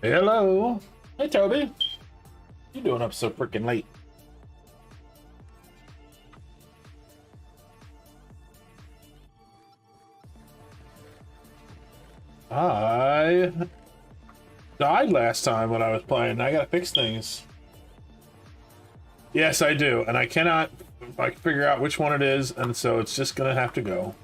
Hello. Hey, Toby. You doing up so freaking late? I died last time when I was playing. I gotta fix things. Yes, I do, and I cannot like figure out which one it is, and so it's just gonna have to go.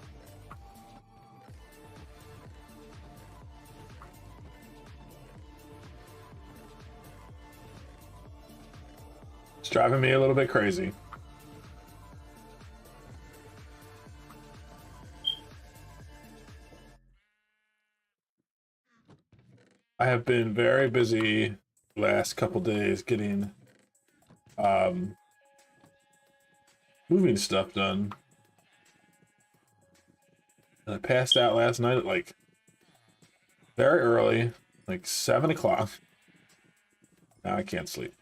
It's driving me a little bit crazy. I have been very busy last couple days getting um moving stuff done. And I passed out last night at like very early, like 7 o'clock. Now I can't sleep.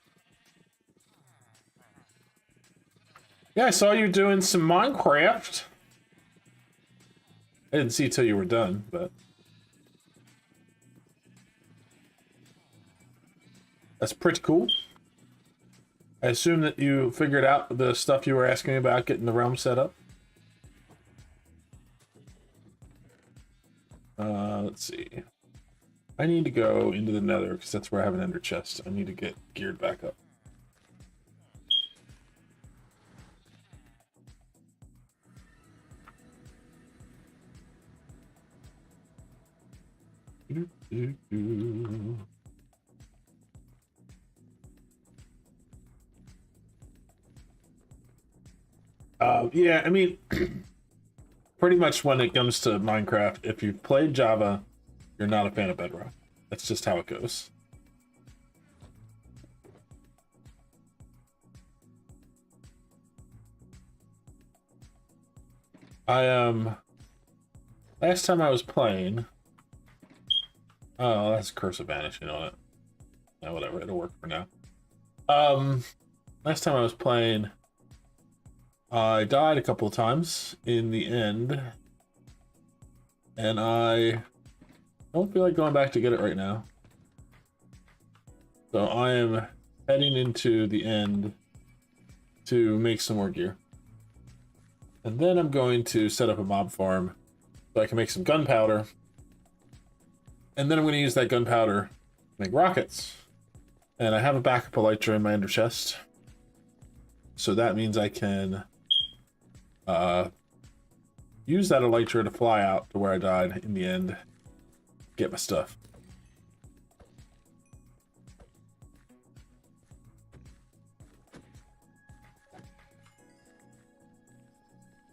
Yeah, I saw you doing some Minecraft. I didn't see till you were done, but that's pretty cool. I assume that you figured out the stuff you were asking me about getting the realm set up. Let's see. I need to go into the nether because that's where I have an ender chest. I need to get geared back up. Yeah, I mean, pretty much when it comes to Minecraft, if you've played Java, you're not a fan of Bedrock. That's just how it goes. Last time I was playing. Oh, that's Curse of Vanishing on it. Yeah, whatever, it'll work for now. Last time I was playing, I died a couple of times in the end, and I don't feel like going back to get it right now. So I am heading into the end to make some more gear. And then I'm going to set up a mob farm so I can make some gunpowder. And then I'm going to use that gunpowder to make rockets. And I have a backup elytra in my ender chest. So that means I can use that elytra to fly out to where I died in the end. Get my stuff.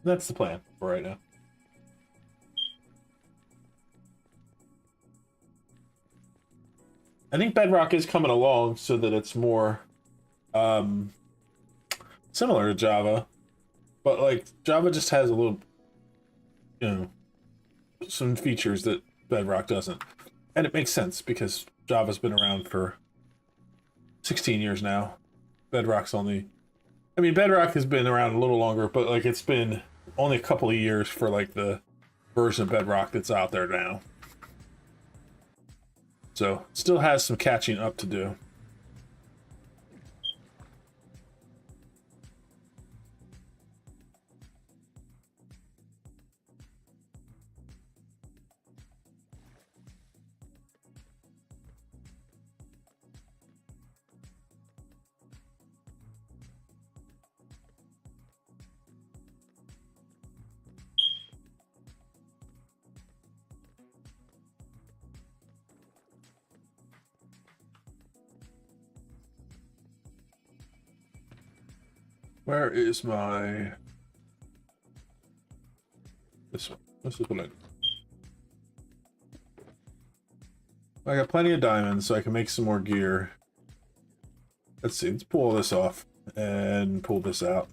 That's the plan for right now. I think Bedrock is coming along so that it's more similar to Java, but like Java just has a little, you know, some features that Bedrock doesn't. And it makes sense because Java's been around for 16 years now. Bedrock's only, I mean, Bedrock has been around a little longer, but like it's been only a couple of years for like the version of Bedrock that's out there now. So still has some catching up to do. Where is my... This one. This is what I got plenty of diamonds, so I can make some more gear. Let's see, let's pull this off and pull this out.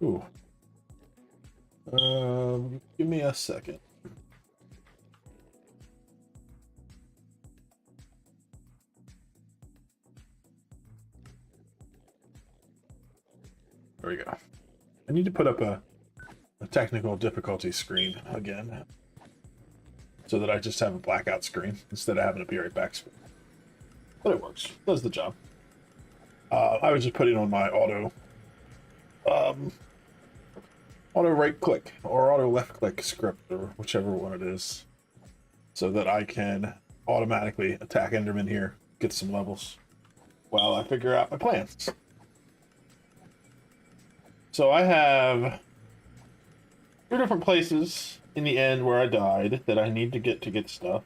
Ooh. Give me a second. There we go. I need to put up a technical difficulty screen again, so that I just have a blackout screen instead of having a be right back screen. But it works. Does the job. I was just putting on my auto right click or auto left click script, or whichever one it is, so that I can automatically attack Enderman here, get some levels while I figure out my plans. So I have 3 different places in the end where I died that I need to get stuff.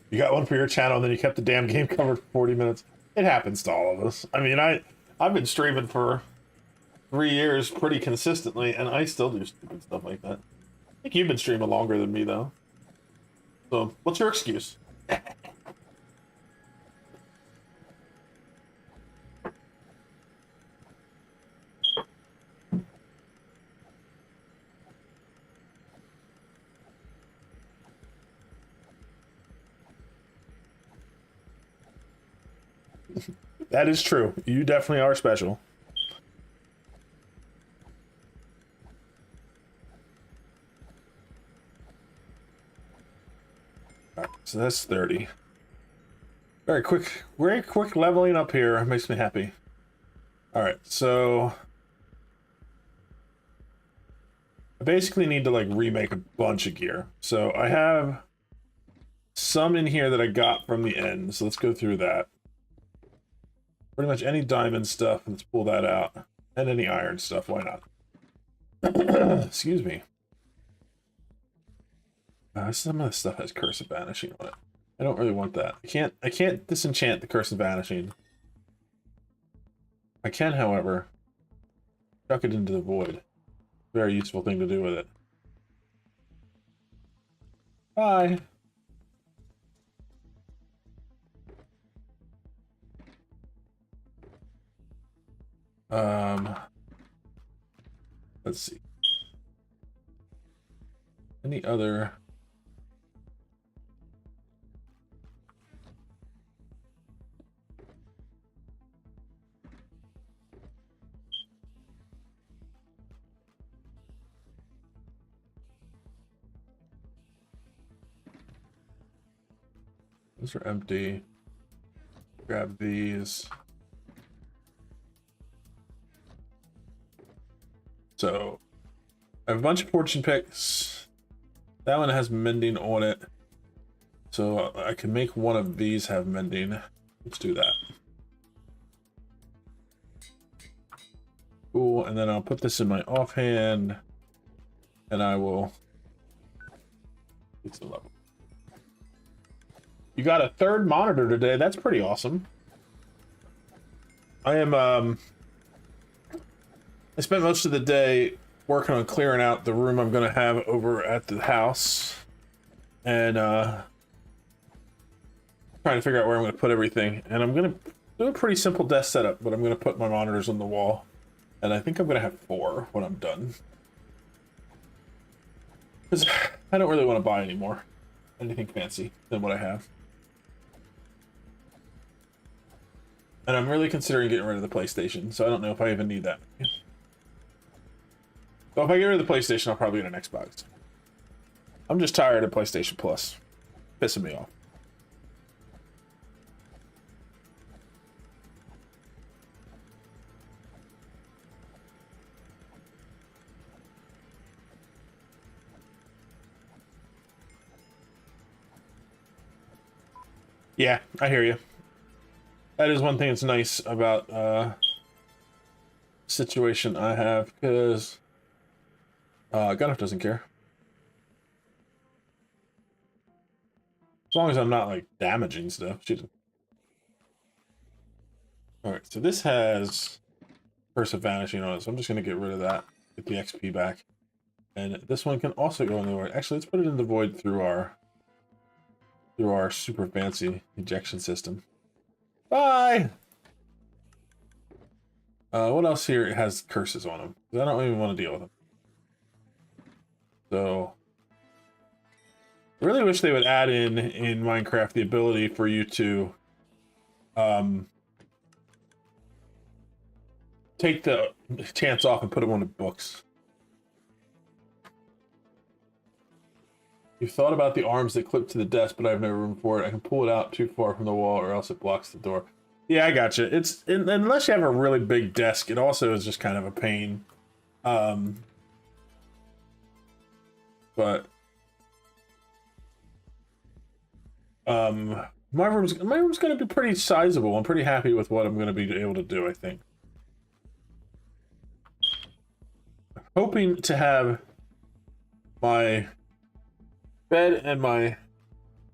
You got one for your channel, and then you kept the damn game covered for 40 minutes. It happens to all of us. I mean, I've been streaming for 3 years pretty consistently, and I still do stupid stuff like that. I think you've been streaming longer than me, though. So, what's your excuse? That is true. You definitely are special. All right, so that's 30. Very quick leveling up here. Makes me happy. All right, so I basically need to like remake a bunch of gear. So I have some in here that I got from the end. So let's go through that. Pretty much any diamond stuff. Let's pull that out. And any iron stuff. Why not? Excuse me. Some of this stuff has Curse of Vanishing on it. I don't really want that. I can't disenchant the Curse of Vanishing. I can, however, chuck it into the void. Very useful thing to do with it. Bye. Let's see. Any other? Those are empty. Grab these. So I have a bunch of fortune picks. That one has mending on it. So I can make one of these have mending. Let's do that. Cool, and then I'll put this in my offhand, and I will get the level. You got a 3rd monitor today. That's pretty awesome. I spent most of the day working on clearing out the room I'm going to have over at the house, and trying to figure out where I'm going to put everything. And I'm going to do a pretty simple desk setup, but I'm going to put my monitors on the wall, and I think I'm going to have 4 when I'm done, because I don't really want to buy anymore anything fancy than what I have. And I'm really considering getting rid of the PlayStation, so I don't know if I even need that. So if I get rid of the PlayStation, I'll probably get an Xbox. I'm just tired of PlayStation Plus. Pissing me off. Yeah, I hear you. That is one thing that's nice about situation I have, because Gunnif doesn't care. As long as I'm not like damaging stuff. Alright, so this has Curse of Vanishing on it, so I'm just gonna get rid of that, get the XP back. And this one can also go in the void. Actually, let's put it in the void through our super fancy ejection system. Bye! What else here? It has curses on them. I don't even want to deal with them. So, I really wish they would add in Minecraft the ability for you to take the chance off and put them on the books. You've thought about the arms that clip to the desk, but I have no room for it. I can pull it out too far from the wall or else it blocks the door. Yeah, I gotcha. It's unless you have a really big desk, it also is just kind of a pain. But my room's gonna be pretty sizable. I'm pretty happy with what I'm gonna be able to do, I think. I'm hoping to have my bed and my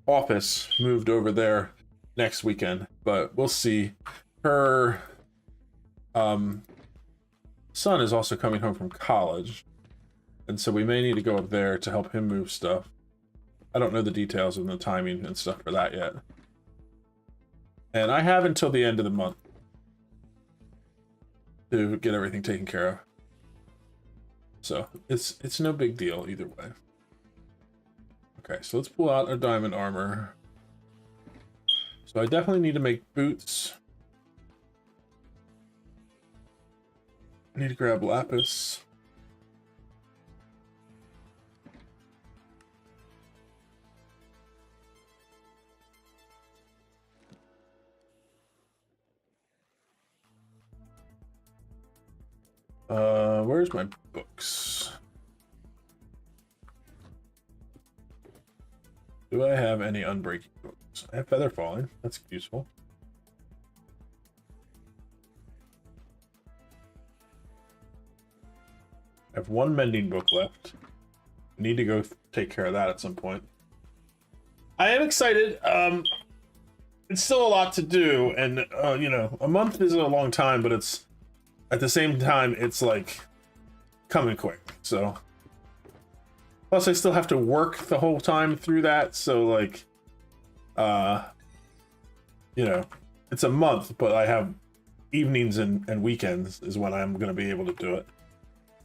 office moved over there next weekend, but we'll see. Her son is also coming home from college, and so we may need to go up there to help him move stuff. I don't know the details and the timing and stuff for that yet. And I have until the end of the month to get everything taken care of. So it's no big deal either way. Okay, so let's pull out our diamond armor. So I definitely need to make boots. I need to grab lapis. Where's my books? Do I have any unbreaking books? I have feather falling. That's useful. I have one mending book left. I need to go take care of that at some point. I am excited. It's still a lot to do, and you know, a month isn't a long time, but it's at the same time it's like coming quick. So plus I still have to work the whole time through that, so like you know, it's a month, but I have evenings and weekends is when I'm going to be able to do it.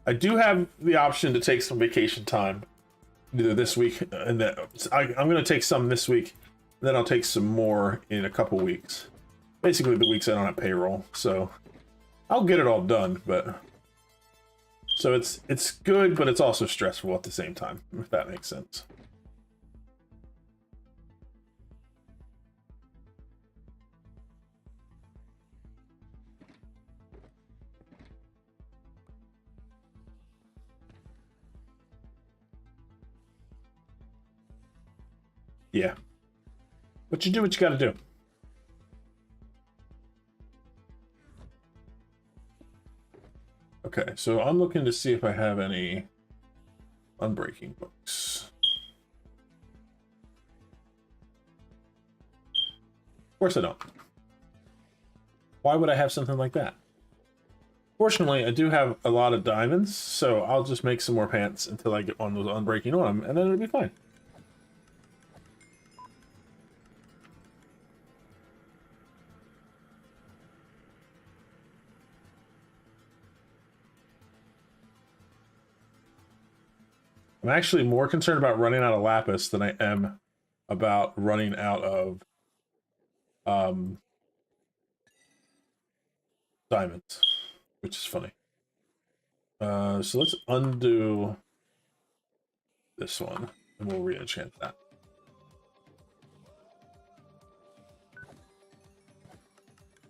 I do have the option to take some vacation time either this week, and then I'm going to take some this week, and then I'll take some more in a couple weeks. Basically the weeks I don't have payroll, so I'll get it all done. But so it's good, but it's also stressful at the same time, if that makes sense. Yeah. But you do what you gotta do. Okay, so I'm looking to see if I have any unbreaking books. Of course I don't. Why would I have something like that? Fortunately, I do have a lot of diamonds, so I'll just make some more pants until I get one of those unbreaking on them, and then it'll be fine. I'm actually more concerned about running out of lapis than I am about running out of diamonds, which is funny. So let's undo this one, and we'll re-enchant that.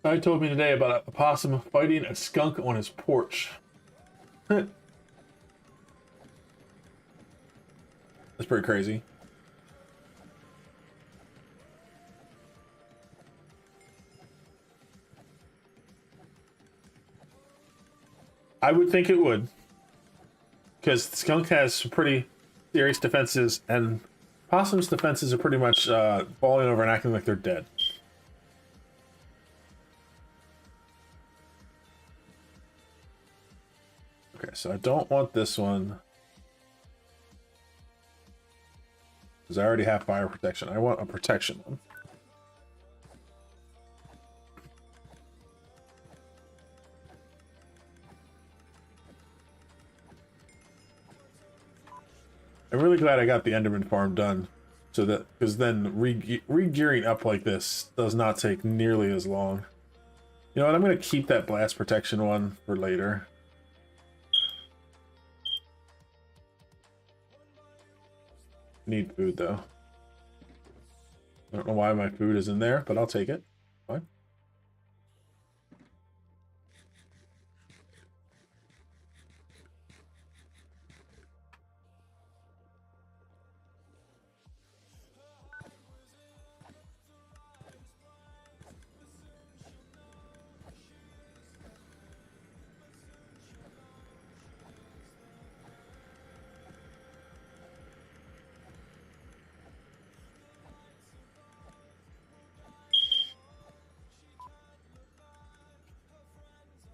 Guy told me today about a possum fighting a skunk on his porch. That's pretty crazy. I would think it would, because the skunk has some pretty serious defenses, and possum's defenses are pretty much falling over and acting like they're dead. Okay, so I don't want this one, because I already have fire protection. I want a protection one. I'm really glad I got the Enderman farm done So that, because then re-gearing up like this does not take nearly as long. You know what, I'm going to keep that blast protection one for later. Need food, though. I don't know why my food is in there, but I'll take it. Fine.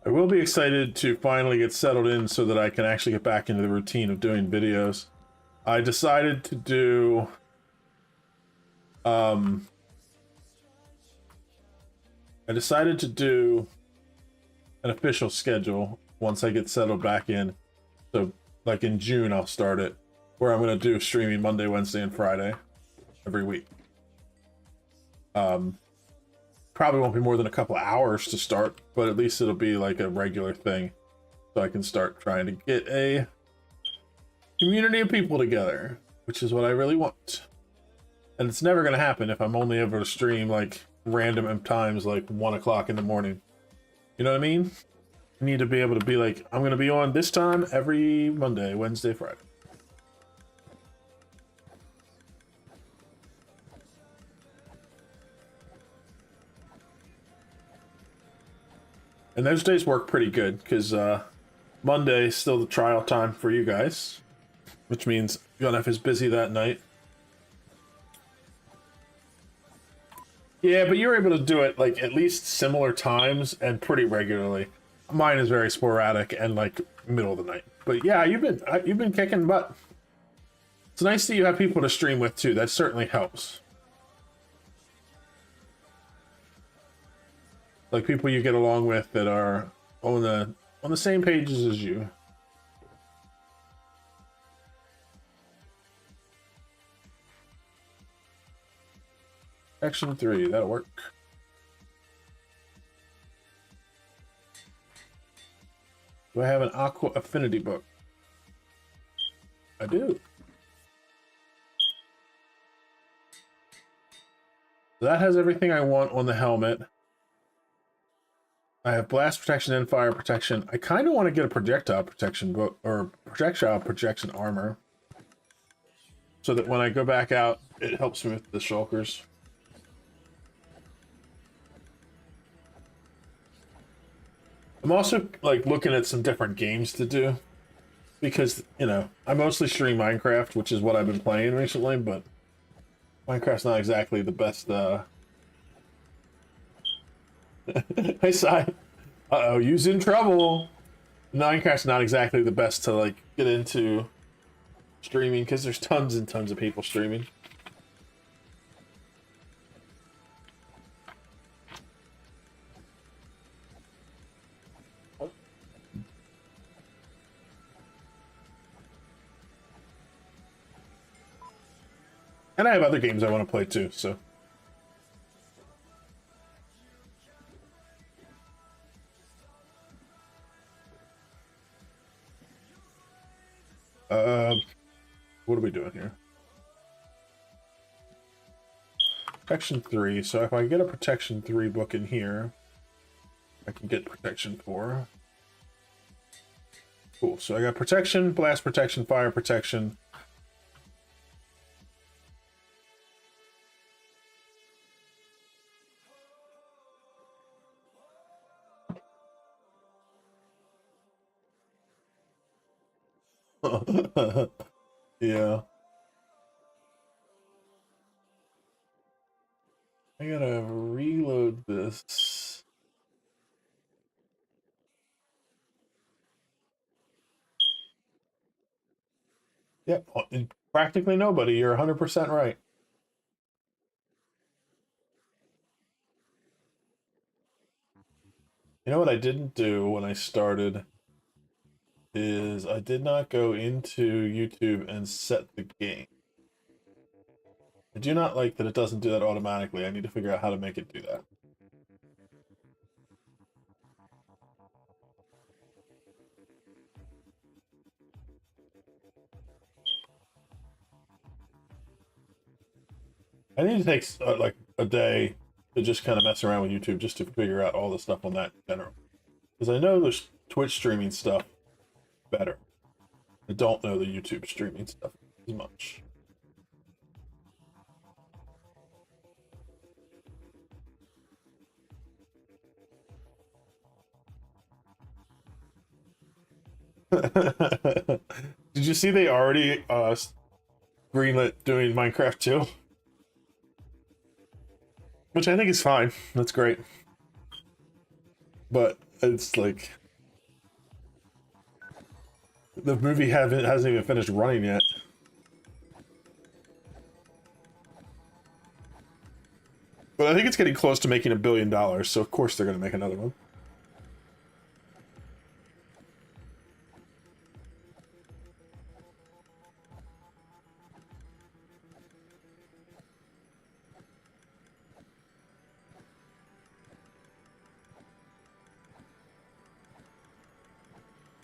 I will be excited to finally get settled in so that I can actually get back into the routine of doing videos. I decided to do an official schedule once I get settled back in. So like in June I'll start it, where I'm going to do streaming Monday, Wednesday, and Friday every week. Probably won't be more than a couple of hours to start, but at least it'll be like a regular thing, so I can start trying to get a community of people together, which is what I really want. And it's never going to happen if I'm only able to stream like random times, like 1 o'clock in the morning. You know what I mean? I need to be able to be like, I'm going to be on this time every Monday, Wednesday, Friday. And those days work pretty good because Monday is still the trial time for you guys, which means Gunf is busy that night. Yeah, but you're able to do it like at least similar times and pretty regularly. Mine is very sporadic and like middle of the night. But yeah, you've been kicking butt. It's nice that you have people to stream with too. That certainly helps. Like people you get along with that are on the same pages as you. Action 3, that'll work. Do I have an Aqua Affinity book? I do. That has everything I want on the helmet. I have blast protection and fire protection. I kind of want to get a projectile protection book, or projectile projection armor, so that when I go back out, it helps me with the shulkers. I'm also like looking at some different games to do, because you know I mostly stream Minecraft, which is what I've been playing recently, but Minecraft's not exactly the best. Hey, Si. Uh-oh, you's in trouble. Minecraft's not exactly the best to like get into streaming because there's tons and tons of people streaming. And I have other games I want to play too, so. What are we doing here? Protection 3. So if I get a Protection 3 book in here, I can get Protection 4. Cool. So I got Protection, Blast Protection, Fire Protection. Yeah. I gotta reload this. Yep, practically nobody. You're 100% right. You know what I didn't do when I started is I did not go into YouTube and set the game. I do not like that it doesn't do that automatically. I need to figure out how to make it do that. I need to take like a day to just kind of mess around with YouTube just to figure out all the stuff on that in general. Because I know there's Twitch streaming stuff better. I don't know the YouTube streaming stuff as much. Did you see they already greenlit doing Minecraft 2? Which I think is fine. That's great. But it's like the movie hasn't even finished running yet. But I think it's getting close to making $1 billion, so of course they're going to make another one.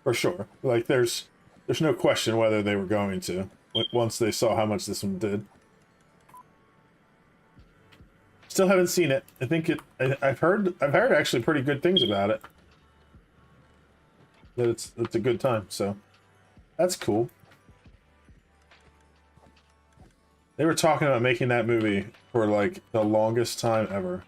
For sure. Like, there's no question whether they were going to, once they saw how much this one did. Still haven't seen it. I think I've heard actually pretty good things about it. That it's a good time, so that's cool. They were talking about making that movie for like the longest time ever.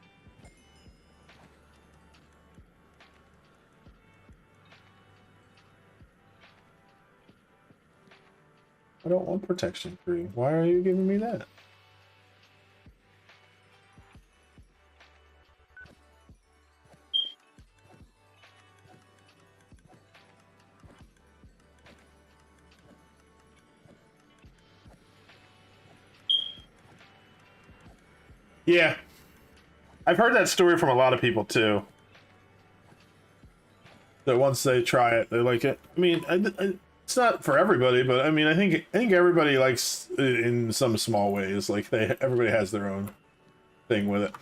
I don't want protection 3. Why are you giving me that? Yeah. I've heard that story from a lot of people too. That once they try it, they like it. I mean, it's not for everybody, but I mean, I think everybody likes it in some small ways. Like everybody has their own thing with it. I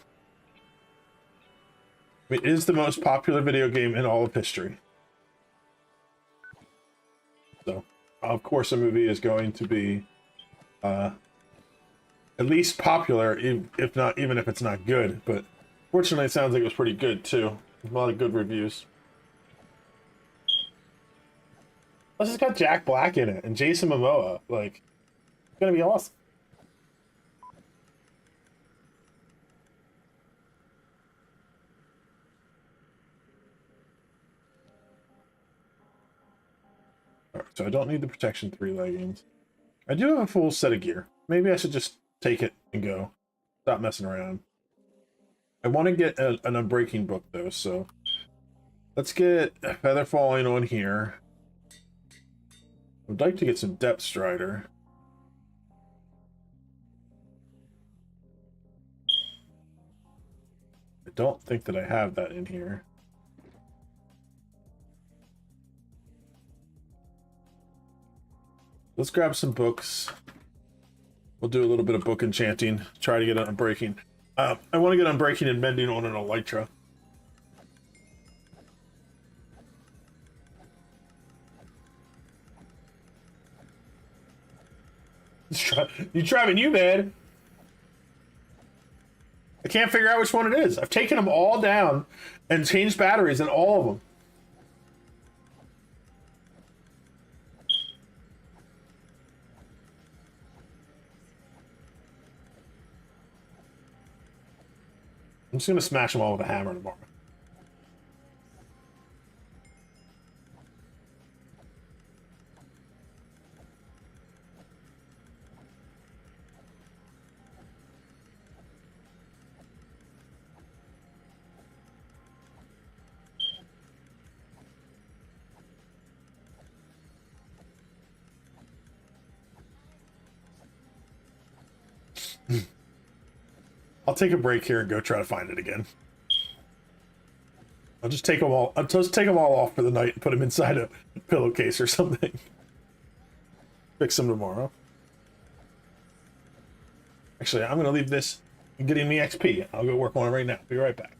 mean, it is the most popular video game in all of history. So, of course, a movie is going to be at least popular, if not, even if it's not good. But fortunately, it sounds like it was pretty good too. A lot of good reviews. Plus, it's got Jack Black in it and Jason Momoa. Like, it's gonna be awesome. Alright, so I don't need the Protection 3 leggings. I do have a full set of gear. Maybe I should just take it and go. Stop messing around. I want to get an Unbreaking book, though, so... Let's get Feather Falling on here. I'd like to get some Depth Strider. I don't think that I have that in here. Let's grab some books. We'll do a little bit of book enchanting. Try to get Unbreaking. I want to get Unbreaking and Mending on an Elytra. You driving you, man. I can't figure out which one it is. I've taken them all down and changed batteries in all of them. I'm just gonna smash them all with a hammer tomorrow. I'll take a break here and go try to find it again. I'll just take them all. I'll just take them all off for the night and put them inside a pillowcase or something. Fix them tomorrow. Actually, I'm gonna leave this getting me XP. I'll go work on it right now. Be right back.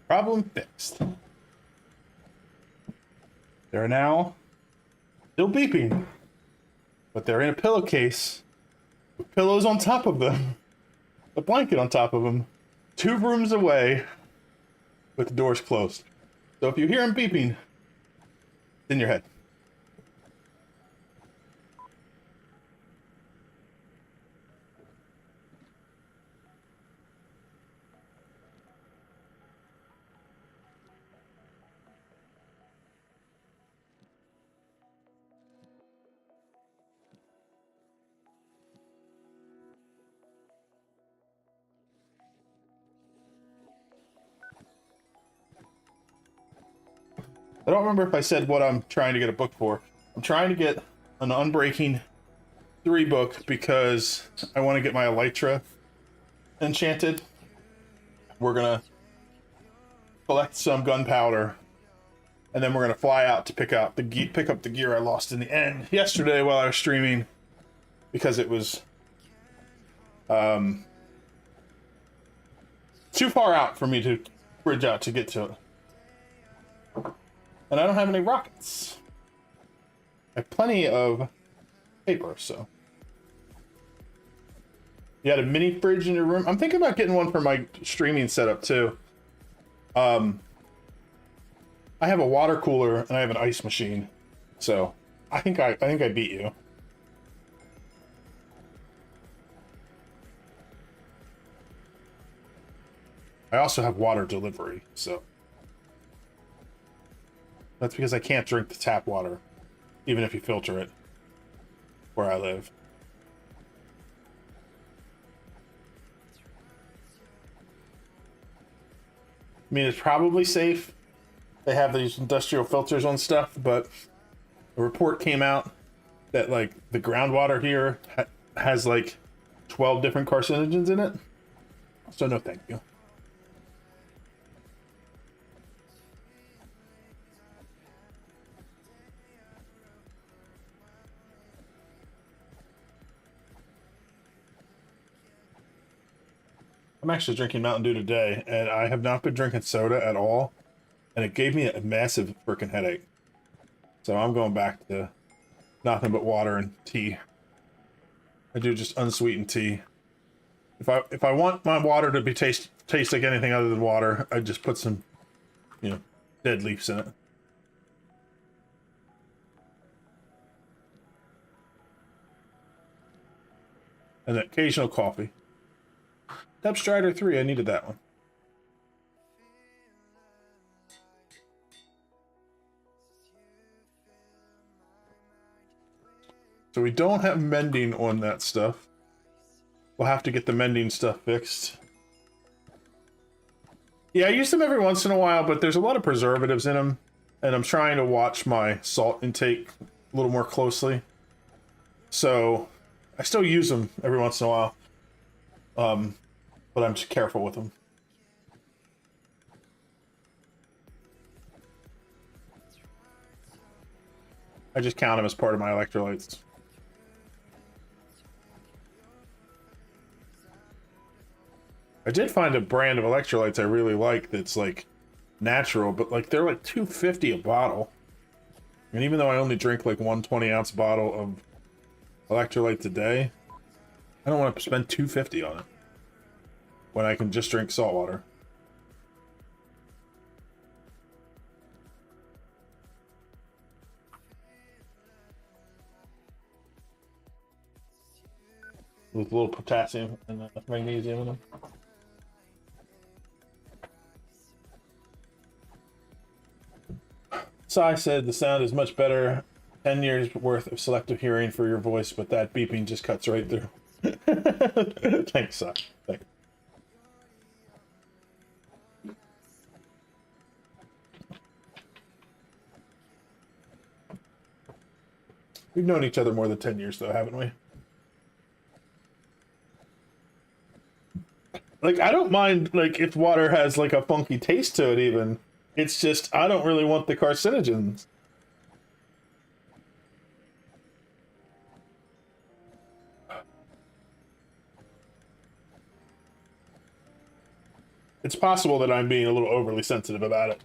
Problem fixed. They're now still beeping, but they're in a pillowcase with pillows on top of them, a blanket on top of them, 2 rooms away with the doors closed. So if you hear them beeping, it's in your head. I don't remember if I said what I'm trying to get a book for. I'm trying to get an Unbreaking 3 book because I want to get my Elytra enchanted. We're gonna collect some gunpowder, and then we're gonna fly out to pick up the gear I lost in the end yesterday while I was streaming because it was too far out for me to bridge out to get to it. And I don't have any rockets. I have plenty of paper, so. You had a mini fridge in your room? I'm thinking about getting one for my streaming setup too. I have a water cooler and I have an ice machine. So I think I beat you. I also have water delivery, so. That's because I can't drink the tap water, even if you filter it, where I live. I mean, it's probably safe. They have these industrial filters on stuff, but a report came out that, like, the groundwater here has, like, 12 different carcinogens in it. So no thank you. I'm actually drinking Mountain Dew today, and I have not been drinking soda at all, and it gave me a massive freaking headache. So I'm going back to nothing but water and tea. I do just unsweetened tea. If I want my water to be taste like anything other than water, I just put some, you know, dead leaves in it. And an occasional coffee. Depth Strider 3, I needed that one. So we don't have mending on that stuff. We'll have to get the mending stuff fixed. Yeah, I use them every once in a while, but there's a lot of preservatives in them, and I'm trying to watch my salt intake a little more closely. So I still use them every once in a while, but I'm just careful with them. I just count them as part of my electrolytes. I did find a brand of electrolytes I really like that's like natural, but like they're like $2.50 a bottle. And even though I only drink like 120-ounce bottle of electrolytes a day, I don't want to spend $2.50 on it when I can just drink salt water. With a little potassium and magnesium in them. Sai said the sound is much better. 10 years worth of selective hearing for your voice, but that beeping just cuts right through. Thanks, Sai. Thanks. We've known each other more than 10 years, though, haven't we? Like, I don't mind, like, if water has, like, a funky taste to it, even. It's just, I don't really want the carcinogens. It's possible that I'm being a little overly sensitive about it.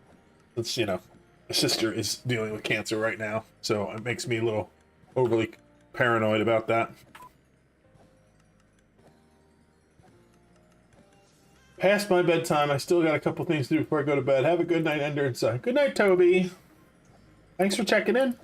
It's, you know, my sister is dealing with cancer right now, so it makes me a little overly paranoid about that. Past my bedtime, I still got a couple things to do before I go to bed. Have a good night, Ender and Sai. Good night, Toby. Thanks for checking in.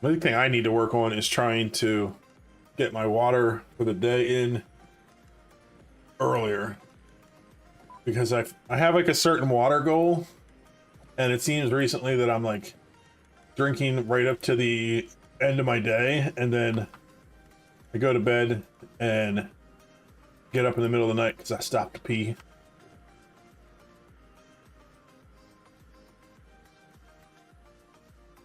Another thing I need to work on is trying to get my water for the day in earlier. Because I have like a certain water goal, and it seems recently that I'm like drinking right up to the end of my day, and then I go to bed and get up in the middle of the night because I stopped to pee.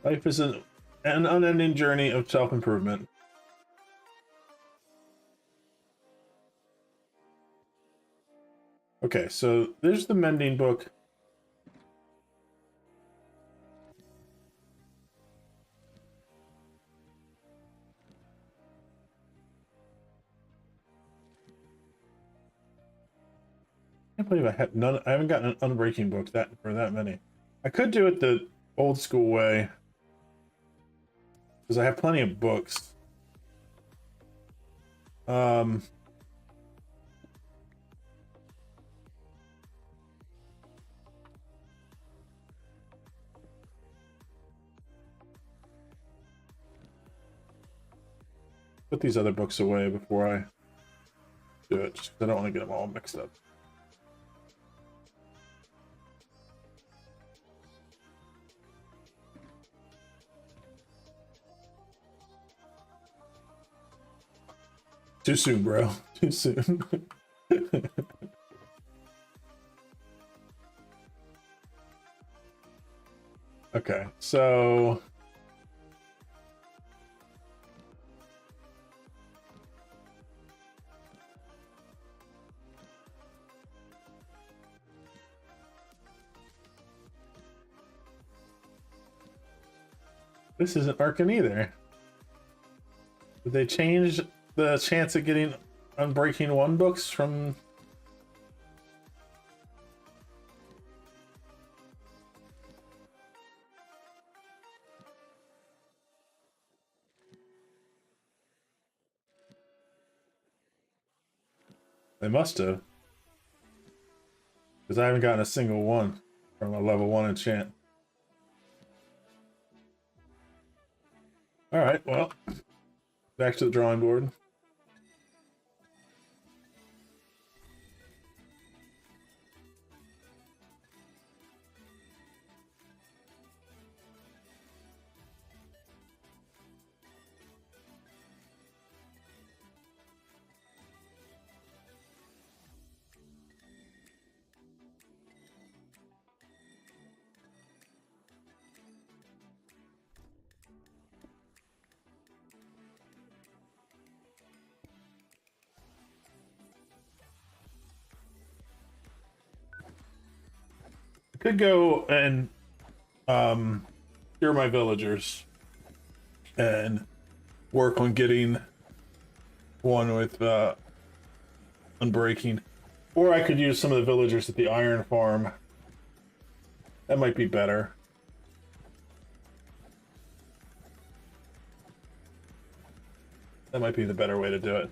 Life is an unending journey of self-improvement. Okay, so there's the mending book. I can't believe I have none. I haven't gotten an unbreaking book for that many. I could do it the old school way because I have plenty of books. Put these other books away before I do it, just because I don't want to get them all mixed up. Too soon, bro. Too soon. Okay, so This isn't working either. Did they change the chance of getting Unbreaking 1 books from... They must have. Because I haven't gotten a single one from a level 1 enchant. Alright, well, back to the drawing board. Could go and cure my villagers and work on getting one with Unbreaking. Or I could use some of the villagers at the iron farm. That might be better. That might be the better way to do it.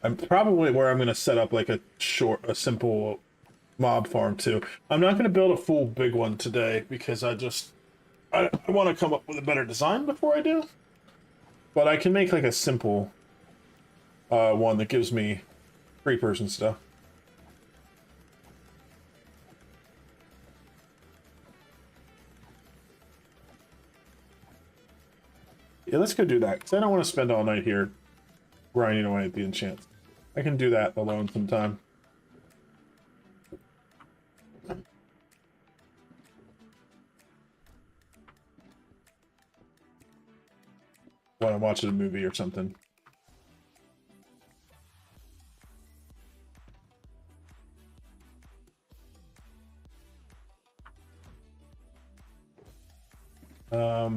I'm probably where I'm going to set up like a simple mob farm too. I'm not going to build a full big one today because I want to come up with a better design before I do. But I can make like a simple one that gives me creepers and stuff. Yeah, let's go do that because I don't want to spend all night here grinding away at the enchants. I can do that alone sometime. When I'm watching a movie or something. I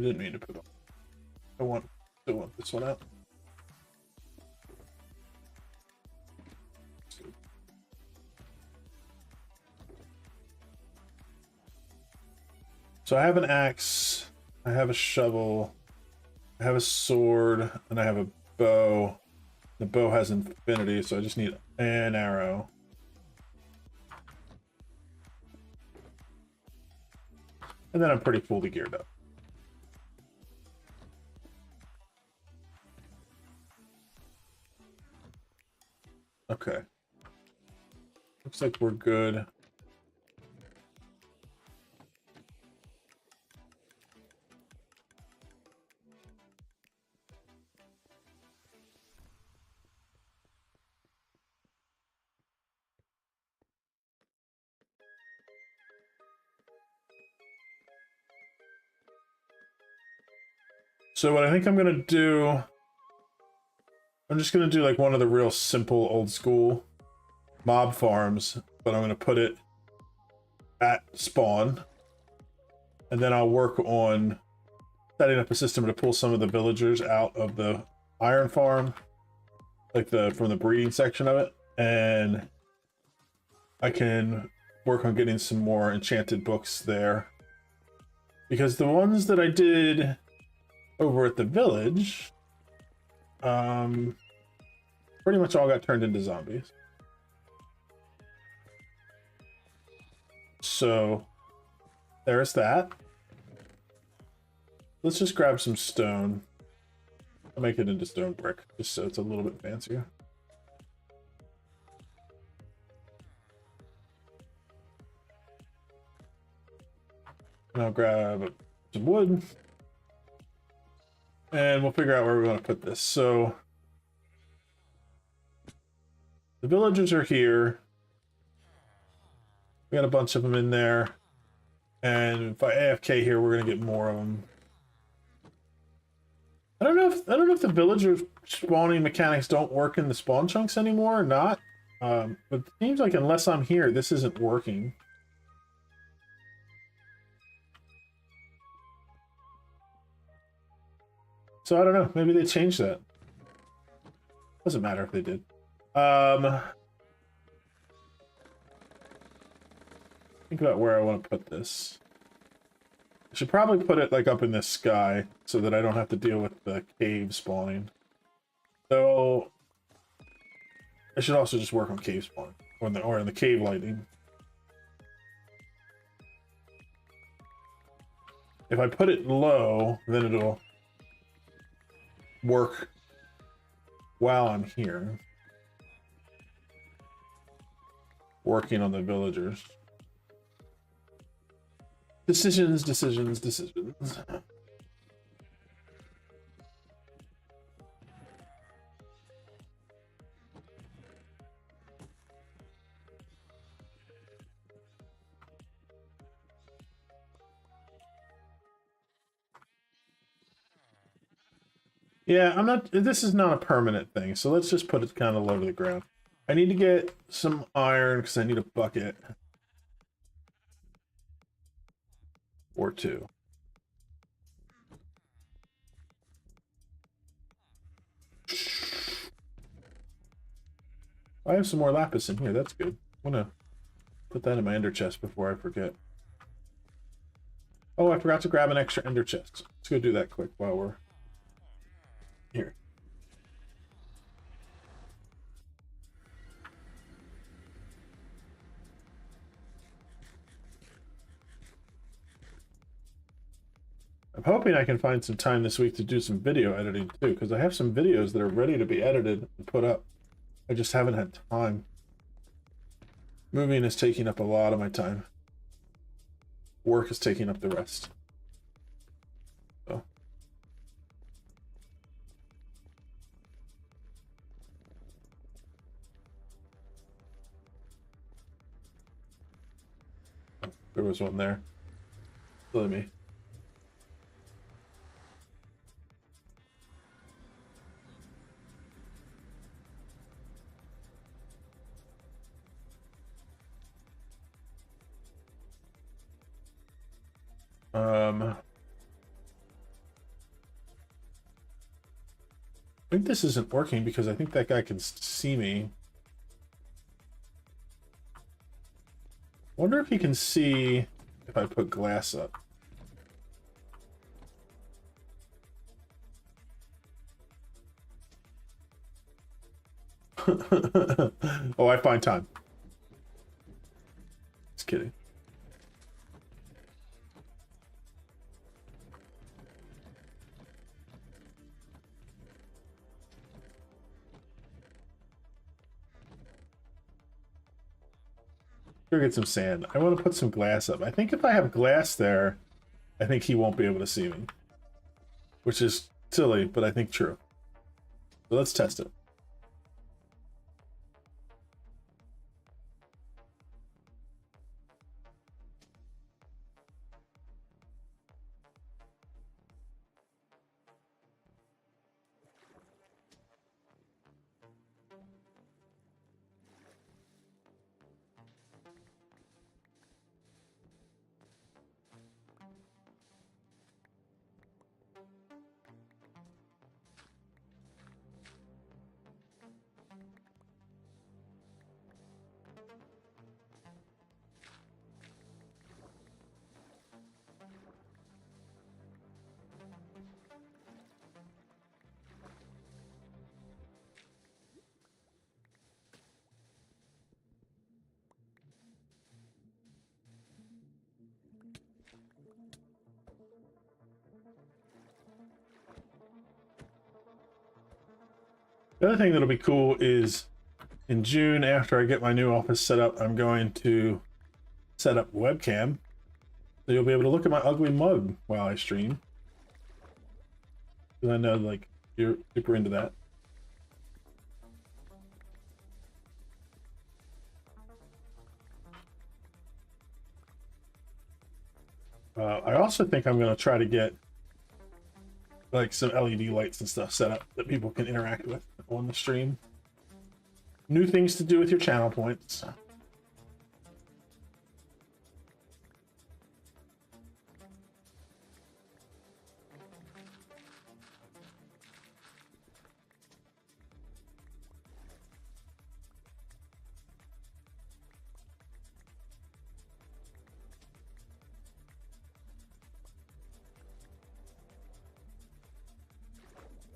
didn't mean to put on. I want this one out. So I have an axe, I have a shovel, I have a sword, and I have a bow. The bow has infinity, so I just need an arrow. And then I'm pretty fully geared up. Okay. Looks like we're good. So what I think I'm gonna do, I'm just gonna do like one of the real simple old school mob farms, but I'm gonna put it at spawn, and then I'll work on setting up a system to pull some of the villagers out of the iron farm, like from the breeding section of it, and I can work on getting some more enchanted books there, because the ones that I did over at the village, pretty much all got turned into zombies. So there's that. Let's just grab some stone. I'll make it into stone brick, just so it's a little bit fancier. And I'll grab some wood. And we'll figure out where we want to put this. So the villagers are here. We got a bunch of them in there. And if I AFK here, we're gonna get more of them. I don't know if the villager spawning mechanics don't work in the spawn chunks anymore or not. But it seems like unless I'm here, this isn't working. So I don't know. Maybe they changed that. Doesn't matter if they did. Think about where I want to put this. I should probably put it like up in the sky so that I don't have to deal with the cave spawning. So I should also just work on cave spawning or in the cave lighting. If I put it low, then it'll work while I'm here. Working on the villagers. Decisions, decisions, decisions. Yeah, I'm not, this is not a permanent thing, so let's just put it kind of low to the ground. I need to get some iron because I need a bucket. Or two. I have some more lapis in here, that's good. I'm gonna put that in my ender chest before I forget. Oh, I forgot to grab an extra ender chest. Let's go do that quick while we're here. I'm hoping I can find some time this week to do some video editing too, because I have some videos that are ready to be edited and put up. I just haven't had time. Moving is taking up a lot of my time. Work is taking up the rest. So. Oh, there was one there. Silly me. I think this isn't working because I think that guy can see me. Wonder if he can see if I put glass up. Oh, I find time. Just kidding. Go get some sand. I want to put some glass up. I think if I have glass there, I think he won't be able to see me. Which is silly, but I think true. So let's test it. The other thing that'll be cool is in June, after I get my new office set up, I'm going to set up webcam. So you'll be able to look at my ugly mug while I stream. Because I know, like, you're super into that. I also think I'm going to try to get like some LED lights and stuff set up that people can interact with on the stream. New things to do with your channel points.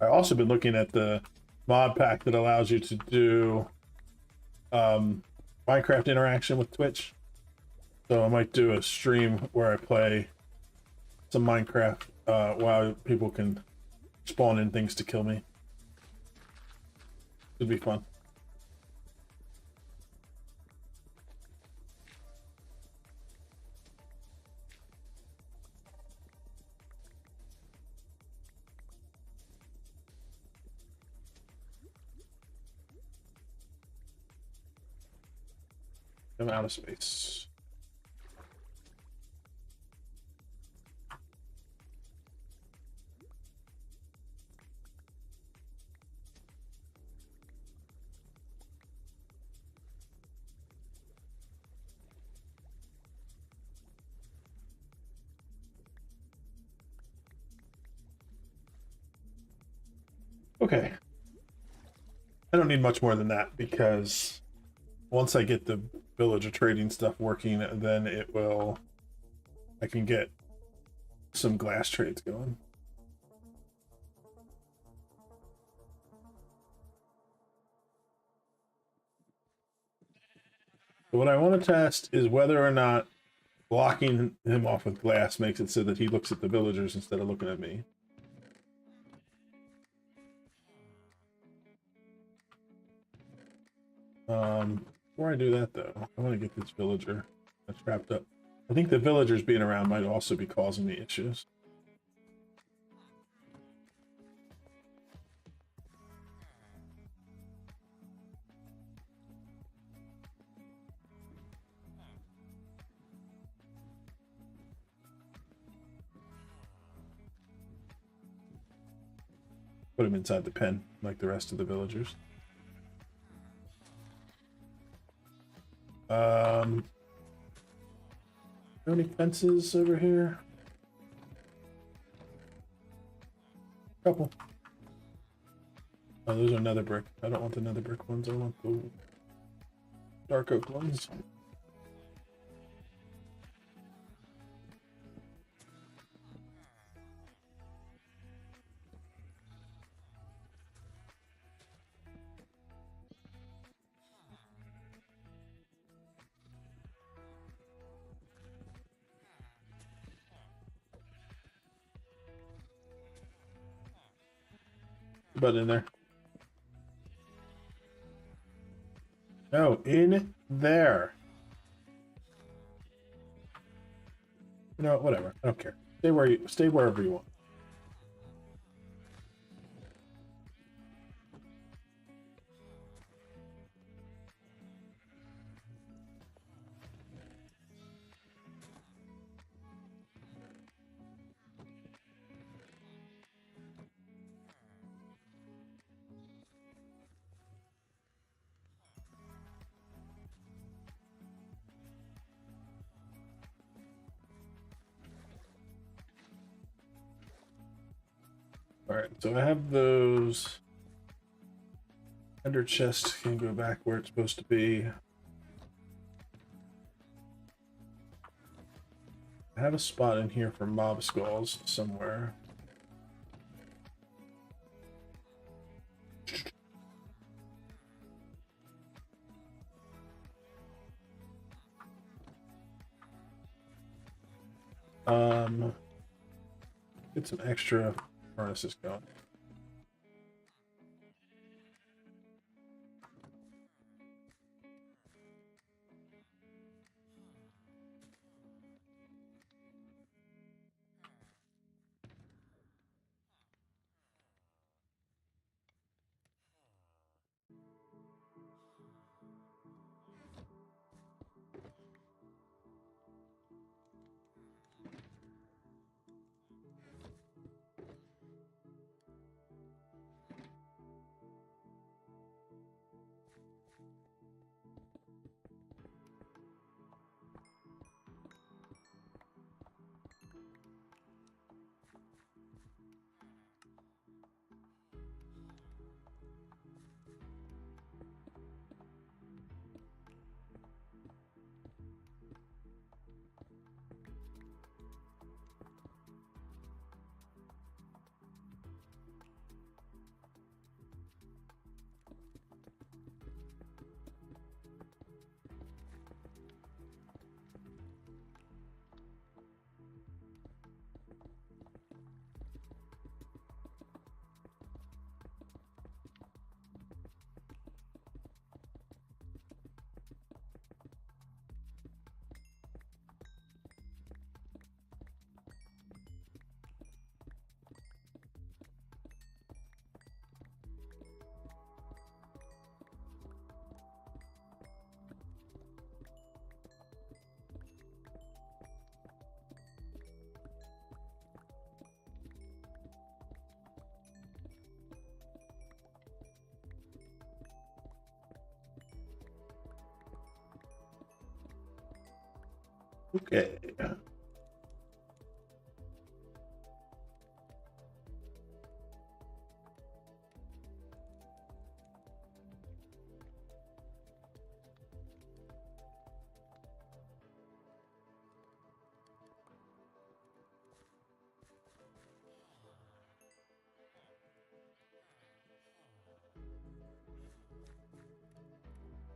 I also been looking at the mod pack that allows you to do Minecraft interaction with Twitch. So I might do a stream where I play some Minecraft while people can spawn in things to kill me. It'd be fun. I'm out of space. Okay. I don't need much more than that because once I get the villager trading stuff working, then it will, I can get some glass trades going. So what I want to test is whether or not blocking him off with glass makes it so that he looks at the villagers instead of looking at me. Before I do that though, I want to get this villager trapped up. I think the villagers being around might also be causing me issues. Put him inside the pen like the rest of the villagers. Any fences over here? Couple. Oh, those are nether brick. I don't want the nether brick ones. I want the dark oak ones. But in there. No, in there. You know, whatever. I don't care. Stay wherever you want. All right, so I have those. Ender chest can go back where it's supposed to be. I have a spot in here for mob skulls somewhere. Get some extra furnaces going. Okay.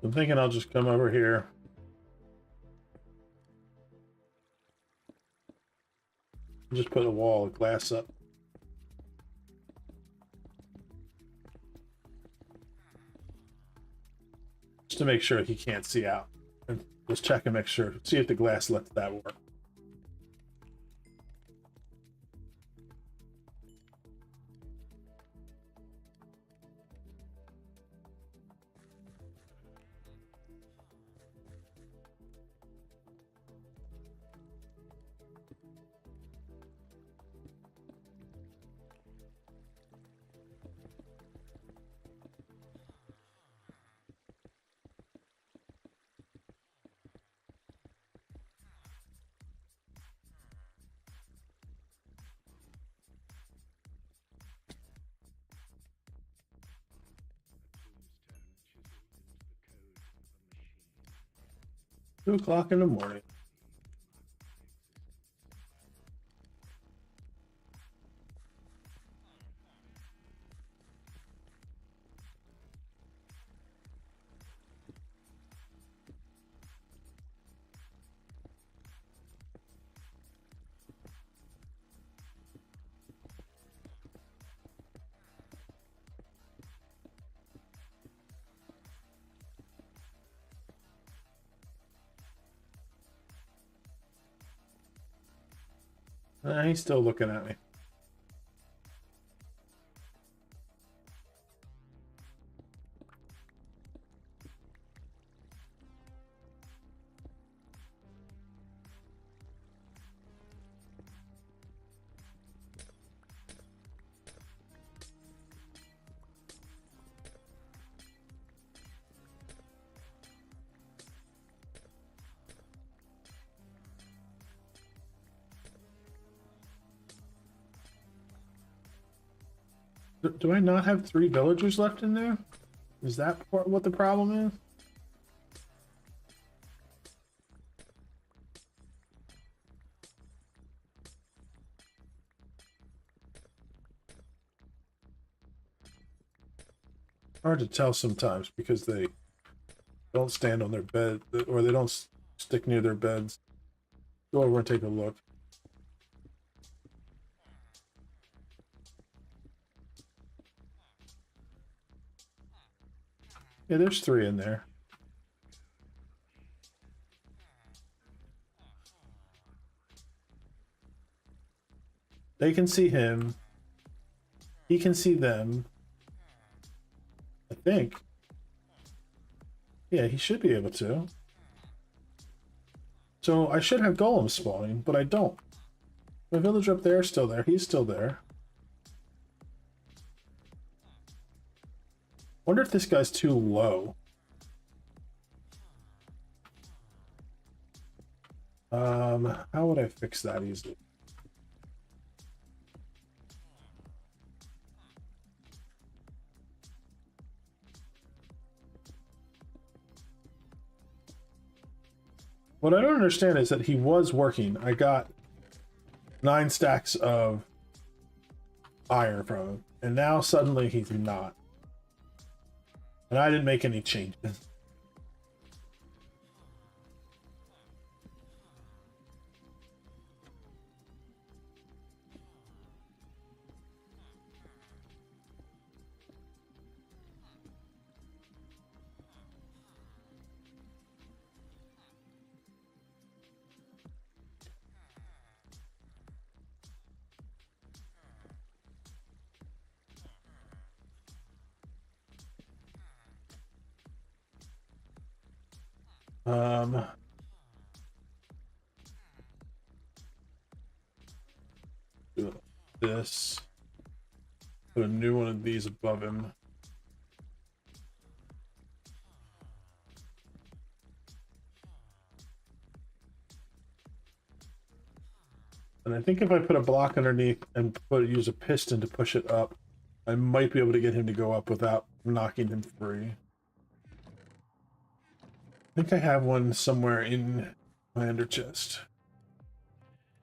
I'm thinking I'll just come over here. Just put a wall of glass up. Just to make sure he can't see out. And just check and make sure. See if the glass lets that work. Two o'clock in the morning. He's still looking at me. Do I not have 3 villagers left in there? Is that what the problem is? Hard to tell sometimes because they don't stand on their bed or they don't stick near their beds. Go over and take a look. Yeah, there's 3 in there. They can see him. He can see them. I think. Yeah, he should be able to. So I should have golems spawning, but I don't. My villager up there is still there. He's still there. Wonder if this guy's too low. How would I fix that easily? What I don't understand is that he was working. I got 9 stacks of iron from him, and now suddenly he's not. And I didn't make any changes. Do this. Put a new one of these above him. And I think if I put a block underneath and use a piston to push it up, I might be able to get him to go up without knocking him free. I think I have one somewhere in my under chest.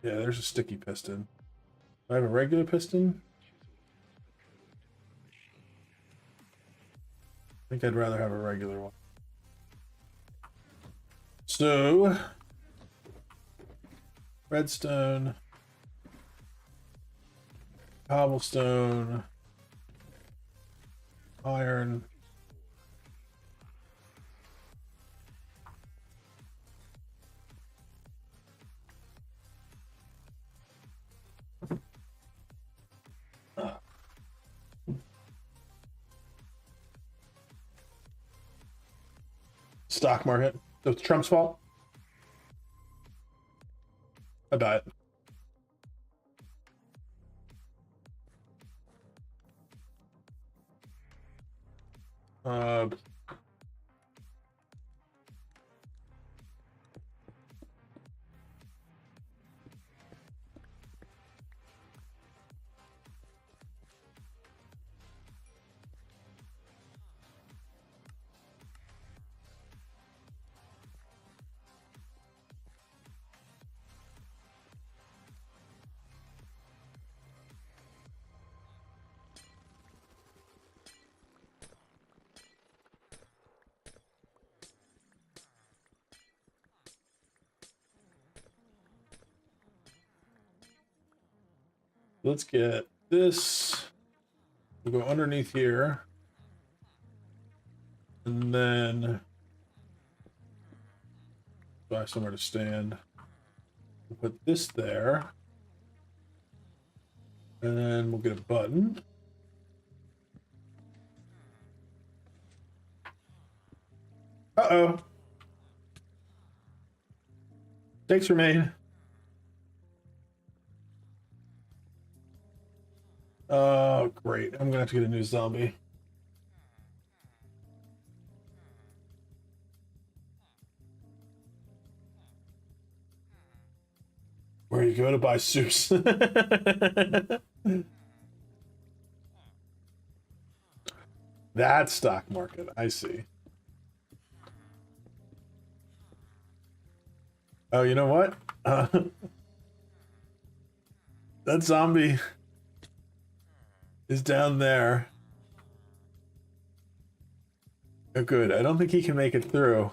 Yeah, there's a sticky piston. Do I have a regular piston? I think I'd rather have a regular one. So, redstone, cobblestone, iron. Stock market. It's Trump's fault. I buy it. Uh, let's get this. We'll go underneath here. And then buy somewhere to stand. We'll put this there. And then we'll get a button. Uh-oh. Thanks, Remain. Oh, great. I'm gonna have to get a new zombie. Where do you go to buy soups? That stock market, I see. Oh, you know what? That zombie is down there. Oh, good. I don't think he can make it through.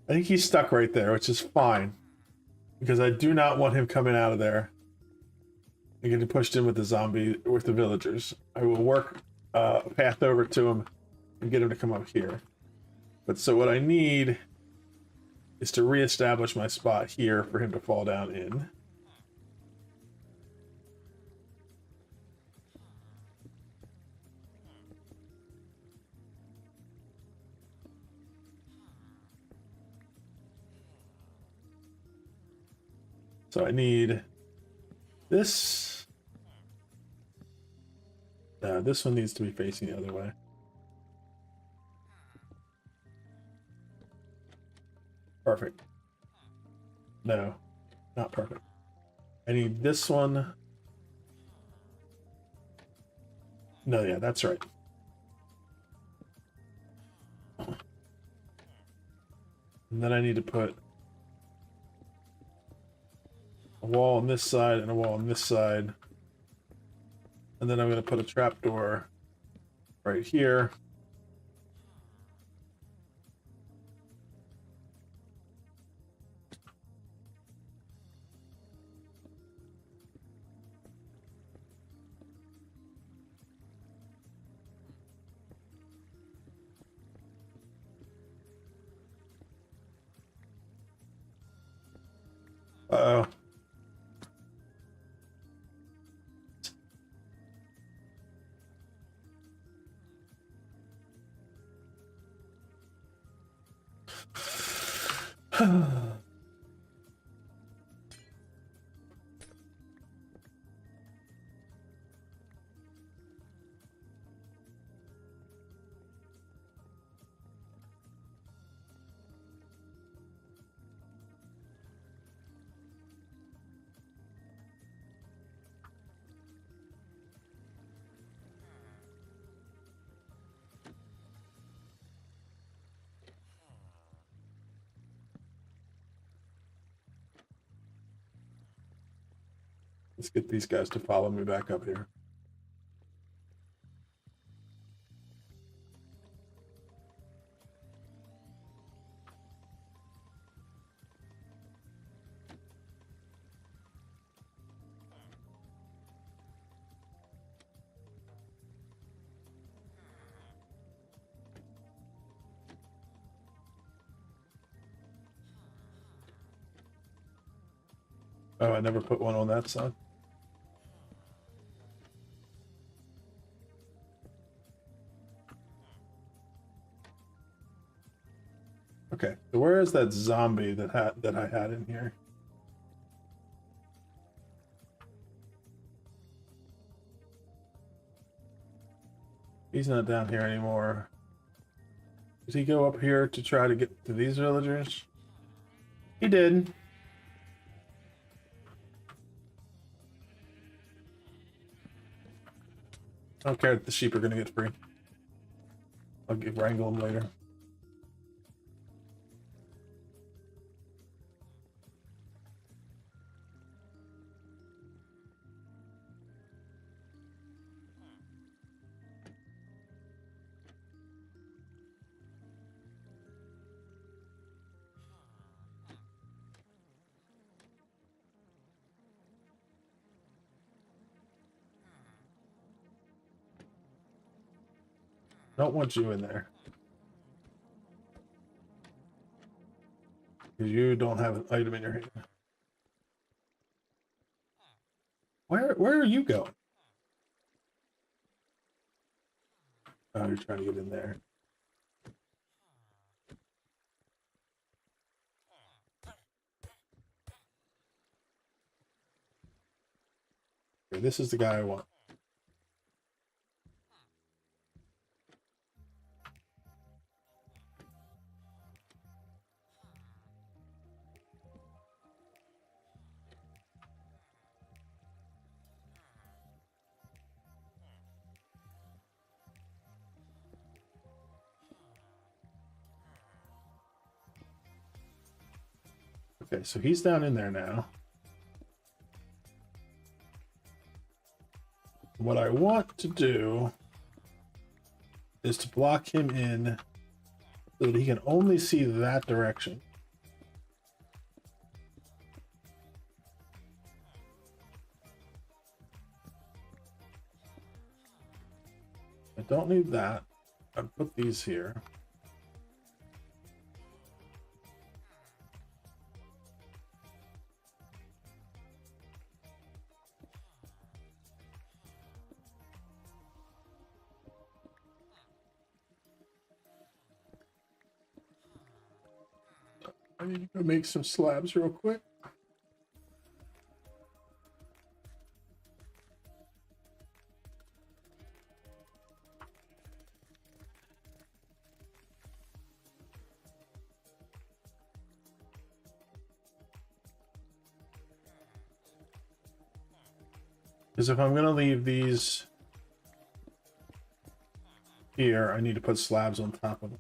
I think he's stuck right there, which is fine. Because I do not want him coming out of there and getting pushed in with the zombie, with the villagers. I will work a path over to him and get him to come up here. But so what I need is to reestablish my spot here for him to fall down in. So I need this. This one needs to be facing the other way. Perfect. No, not perfect. I need this one. No, yeah, that's right. And then I need to put a wall on this side and a wall on this side. And then I'm going to put a trapdoor right here. Uh-oh. Let's get these guys to follow me back up here. Oh, I never put one on that side. Okay, so where is that zombie that I had in here? He's not down here anymore. Did he go up here to try to get to these villagers? He did. I don't care that the sheep are going to get free. I'll wrangle them later. Don't want you in there. Because you don't have an item in your hand. Where are you going? Oh, you're trying to get in there. Okay, this is the guy I want. Okay, so he's down in there now. What I want to do is to block him in so that he can only see that direction. I don't need that. I'll put these here. I need to go make some slabs real quick. Because if I'm going to leave these here, I need to put slabs on top of them.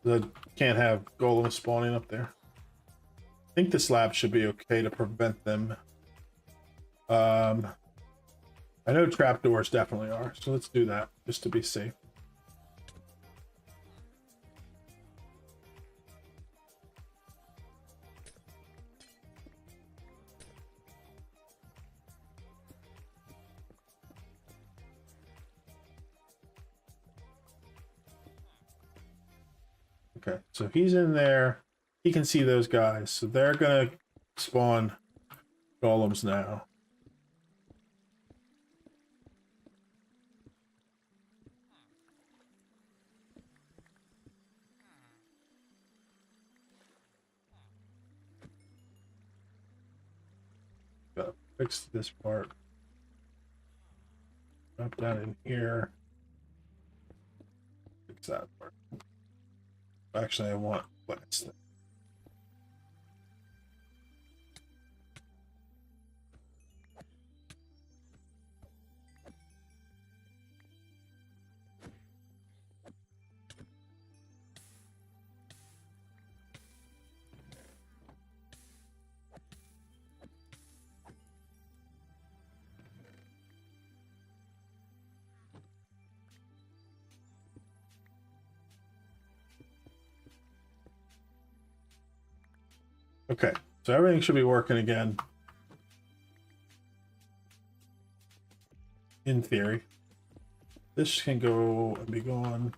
I can't have golems spawning up there. I think the slab should be okay to prevent them. I know trapdoors definitely are, so let's do that just to be safe. Okay, so he's in there. He can see those guys, so they're gonna spawn golems now. Gotta fix this part. Drop down in here. Fix that part. Actually, I want plants. Okay, so everything should be working again. In theory. This can go and be gone.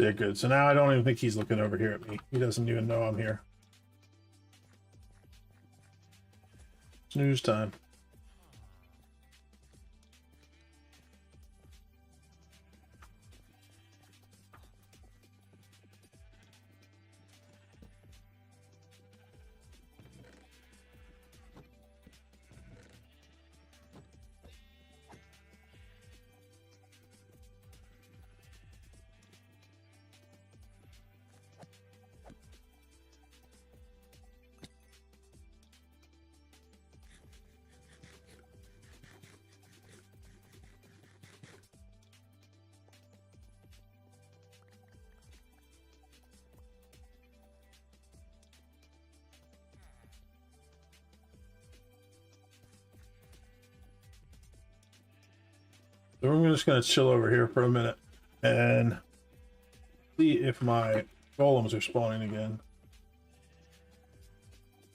Yeah, good. So now I don't even think he's looking over here at me. He doesn't even know I'm here. Snooze time. So we're just going to chill over here for a minute and see if my golems are spawning again.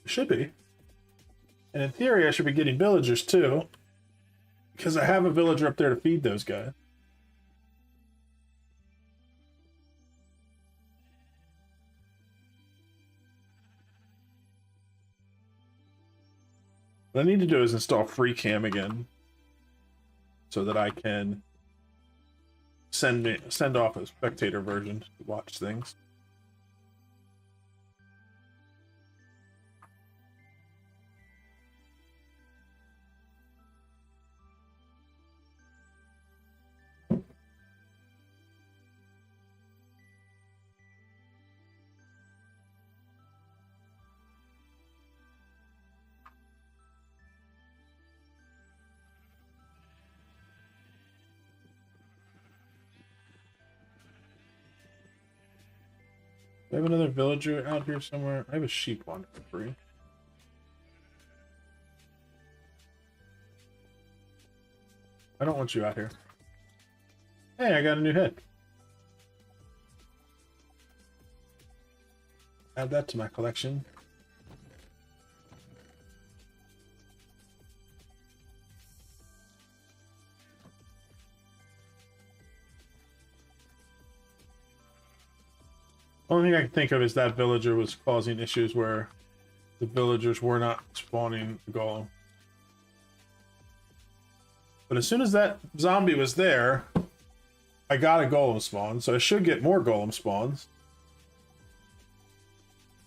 Should be. And in theory, I should be getting villagers too, because I have a villager up there to feed those guys. What I need to do is install free cam again, so that I can send off a spectator version to watch things. I have another villager out here somewhere. I have a sheep on for free. I don't want you out here. Hey, I got a new head. Add that to my collection. Only thing I can think of is that villager was causing issues where the villagers were not spawning the golem. But as soon as that zombie was there, I got a golem spawn, so I should get more golem spawns.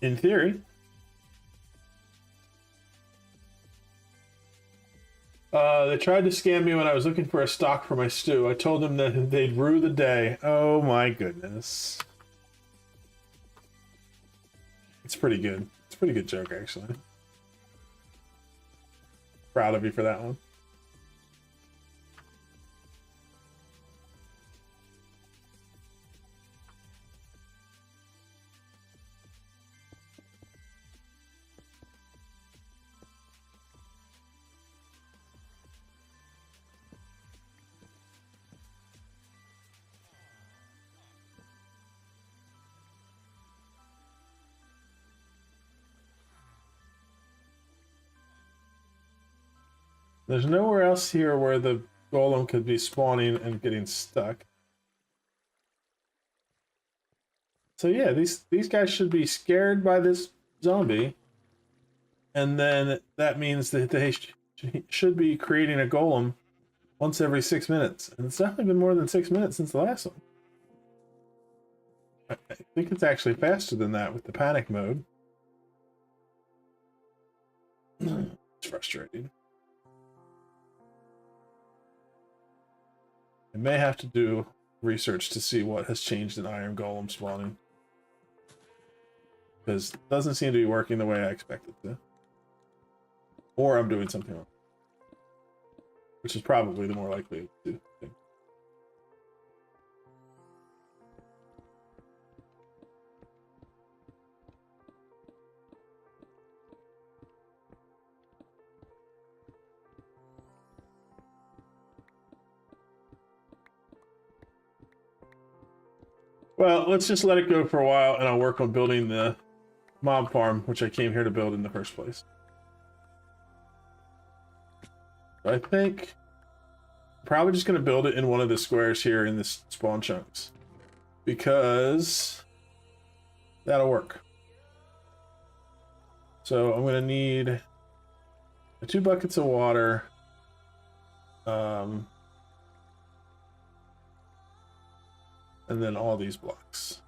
In theory. They tried to scam me when I was looking for a stock for my stew. I told them that they'd rue the day. Oh my goodness. It's pretty good. It's a pretty good joke, actually. Proud of you for that one. There's nowhere else here where the golem could be spawning and getting stuck. So yeah, these guys should be scared by this zombie. And then that means that they should be creating a golem once every 6 minutes. And it's definitely been more than 6 minutes since the last one. I think it's actually faster than that with the panic mode. It's frustrating. I may have to do research to see what has changed in iron golem spawning. Because it doesn't seem to be working the way I expected it to. Or I'm doing something wrong. Which is probably the more likely thing. Well, let's just let it go for a while, and I'll work on building the mob farm, which I came here to build in the first place. I think I'm probably just going to build it in one of the squares here in this spawn chunks, because that'll work. So I'm going to need 2 buckets of water. And then all these blocks.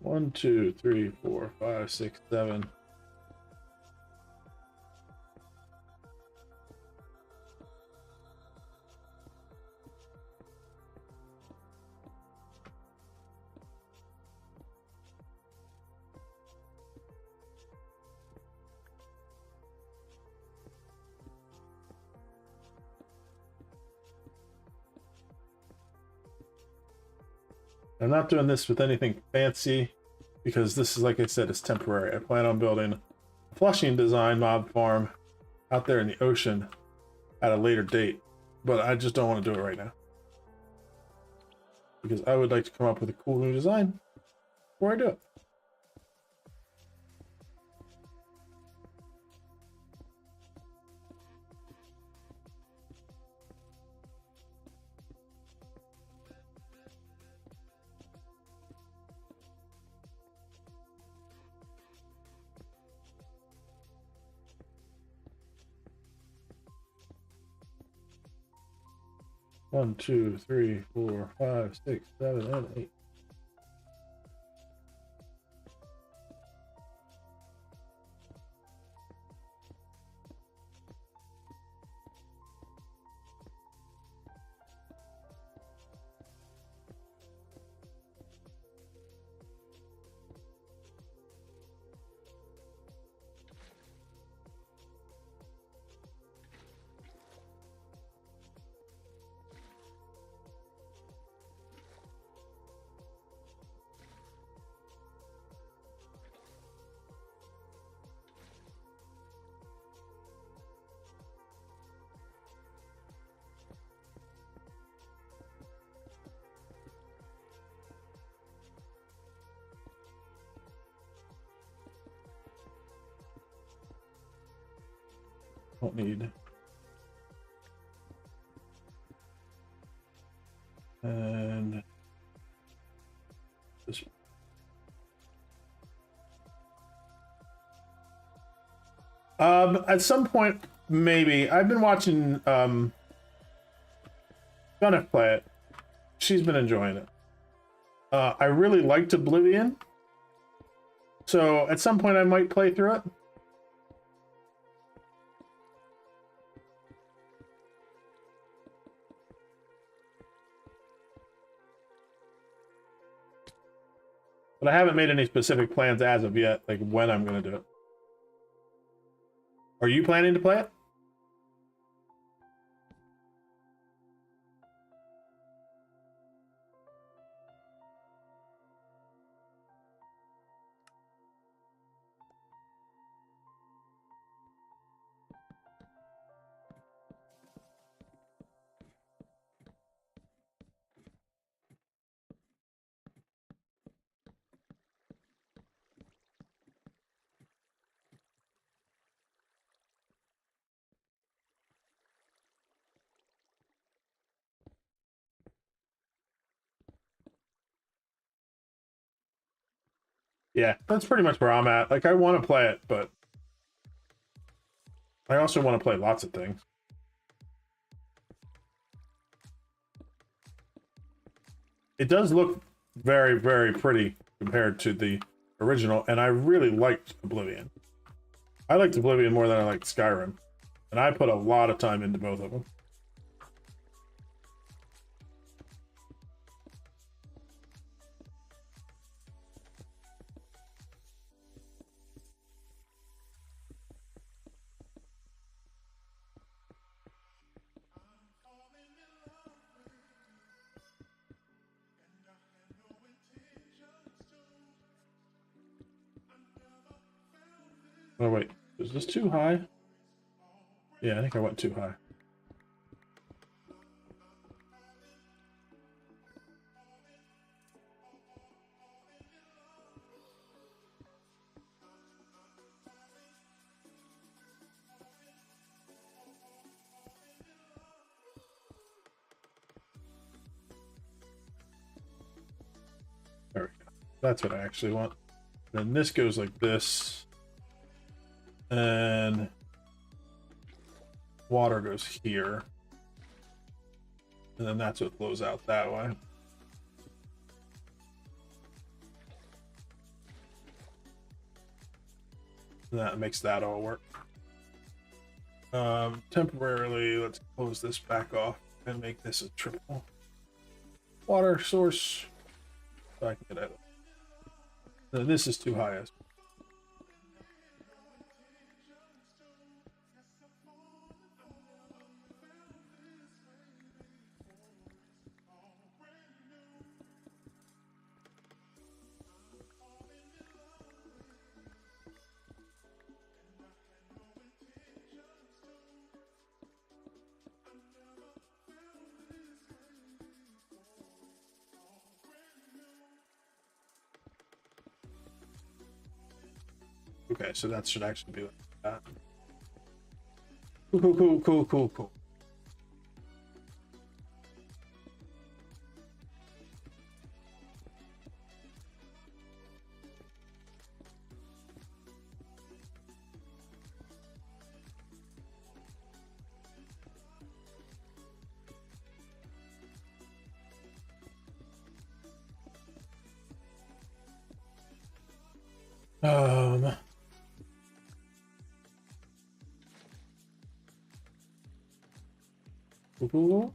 One, two, three, 4, 5, 6, 7. I'm not doing this with anything fancy because this is, like I said, it's temporary. I plan on building a flushing design mob farm out there in the ocean at a later date, but I just don't want to do it right now because I would like to come up with a cool new design before I do it. One, two, three, 4, 5, 6, 7, and 8. Don't need. And this one. At some point, maybe. I've been watching Gunna play it. She's been enjoying it. I really liked Oblivion. So at some point I might play through it. But I haven't made any specific plans as of yet, like when I'm going to do it. Are you planning to play it? Yeah, that's pretty much where I'm at. Like, I want to play it, but I also want to play lots of things. It does look very, very pretty compared to the original, and I really liked Oblivion. I liked Oblivion more than I liked Skyrim, and I put a lot of time into both of them. Oh wait, is this too high? Yeah, I think I went too high. There we go. That's what I actually want. Then this goes like this. And water goes here. And then that's what flows out that way. And that makes that all work. Temporarily, let's close this back off and make this a triple water source. So I can get out of it. Then this is too high. Okay, so that should actually be like that. Cool. Um, cool.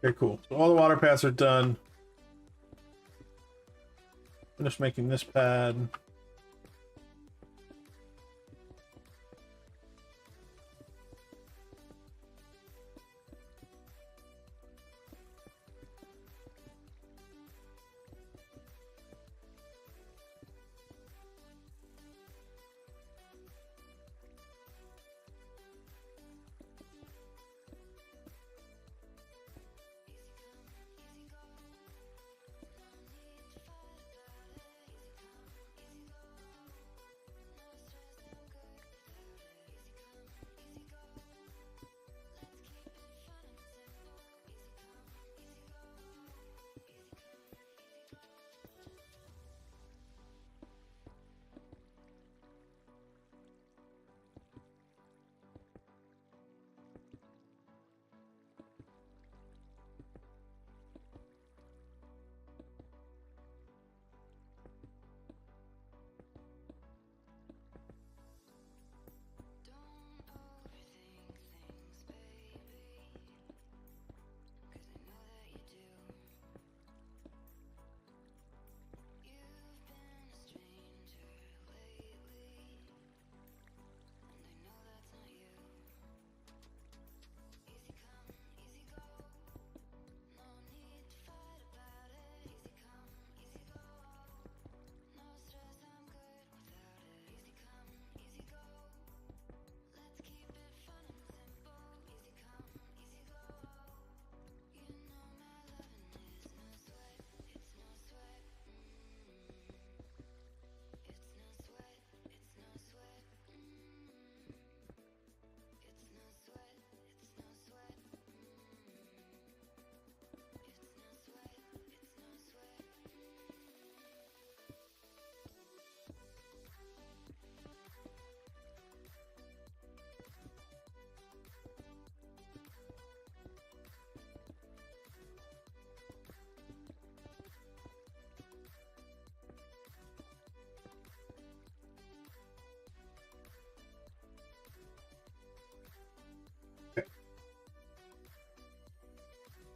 Okay, cool. So all the water paths are done. Finish making this pad.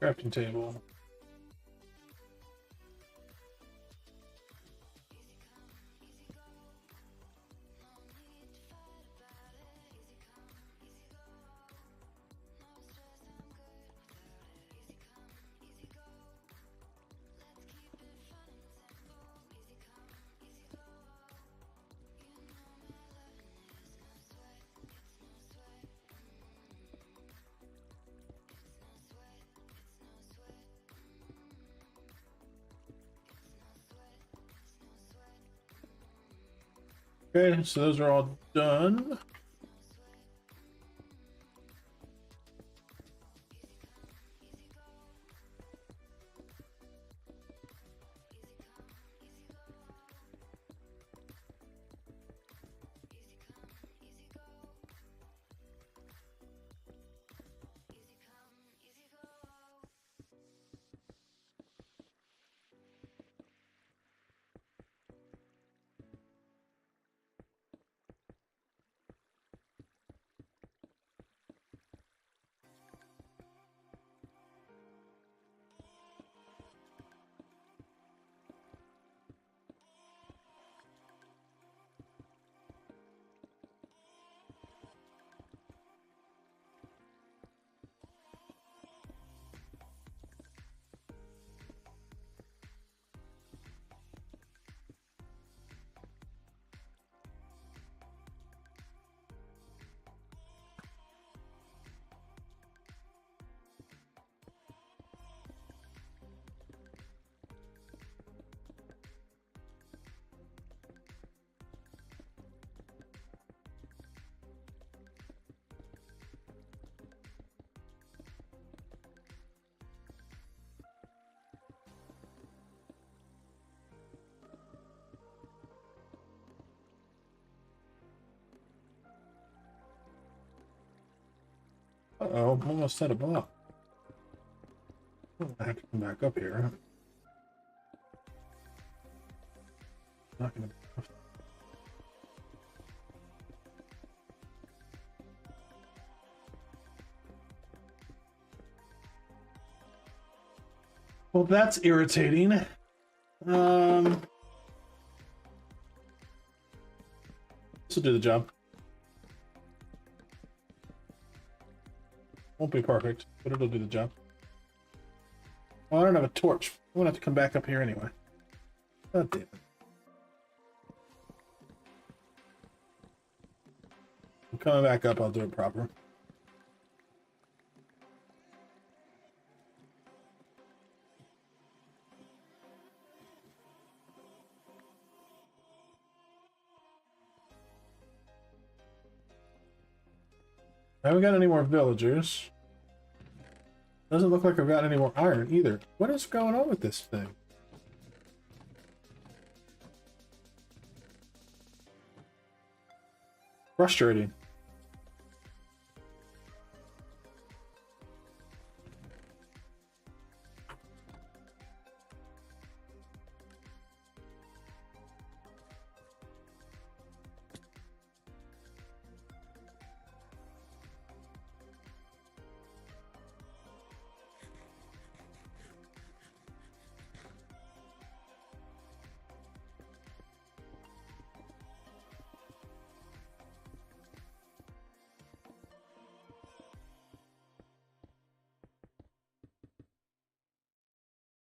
Crafting table. Okay, so those are all done. Uh-oh, I'm almost set a block. I have to come back up here. Not gonna. Well, that's irritating. This will do the job. Won't be perfect, but it'll do the job. Well, I don't have a torch. I'm gonna have to come back up here anyway. God damn it. I'm coming back up, I'll do it proper. I haven't got any more villagers. Doesn't look like I've got any more iron either. What is going on with this thing? Frustrating.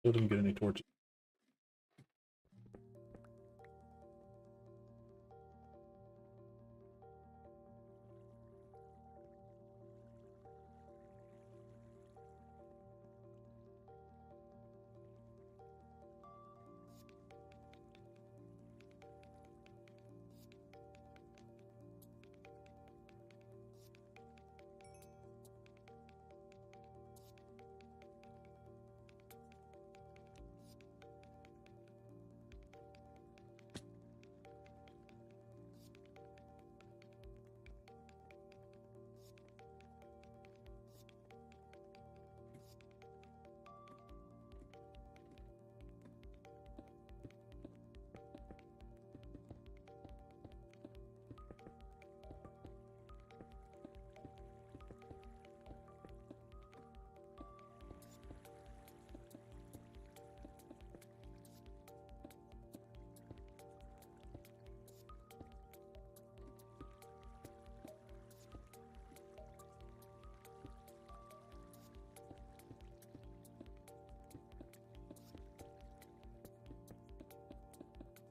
Still didn't get any torches.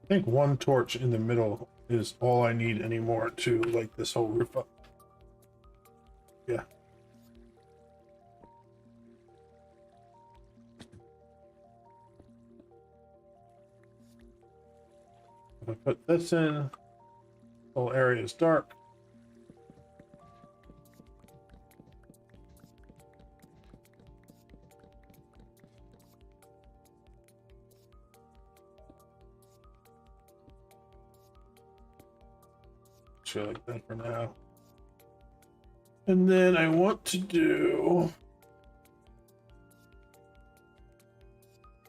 I think one torch in the middle is all I need anymore to light this whole roof up. Yeah. If I put this in, the whole area is dark. Sure, like that for now. And then I want to do...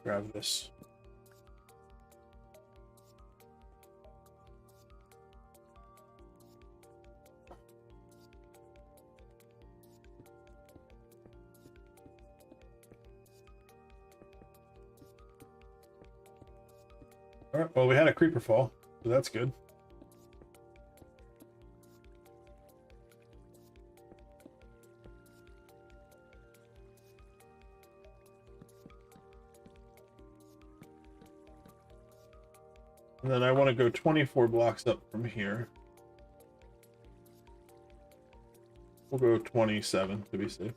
Grab this. All right, well, we had a creeper fall, so that's good. And then I want to go 24 blocks up from here. We'll go 27 to be safe.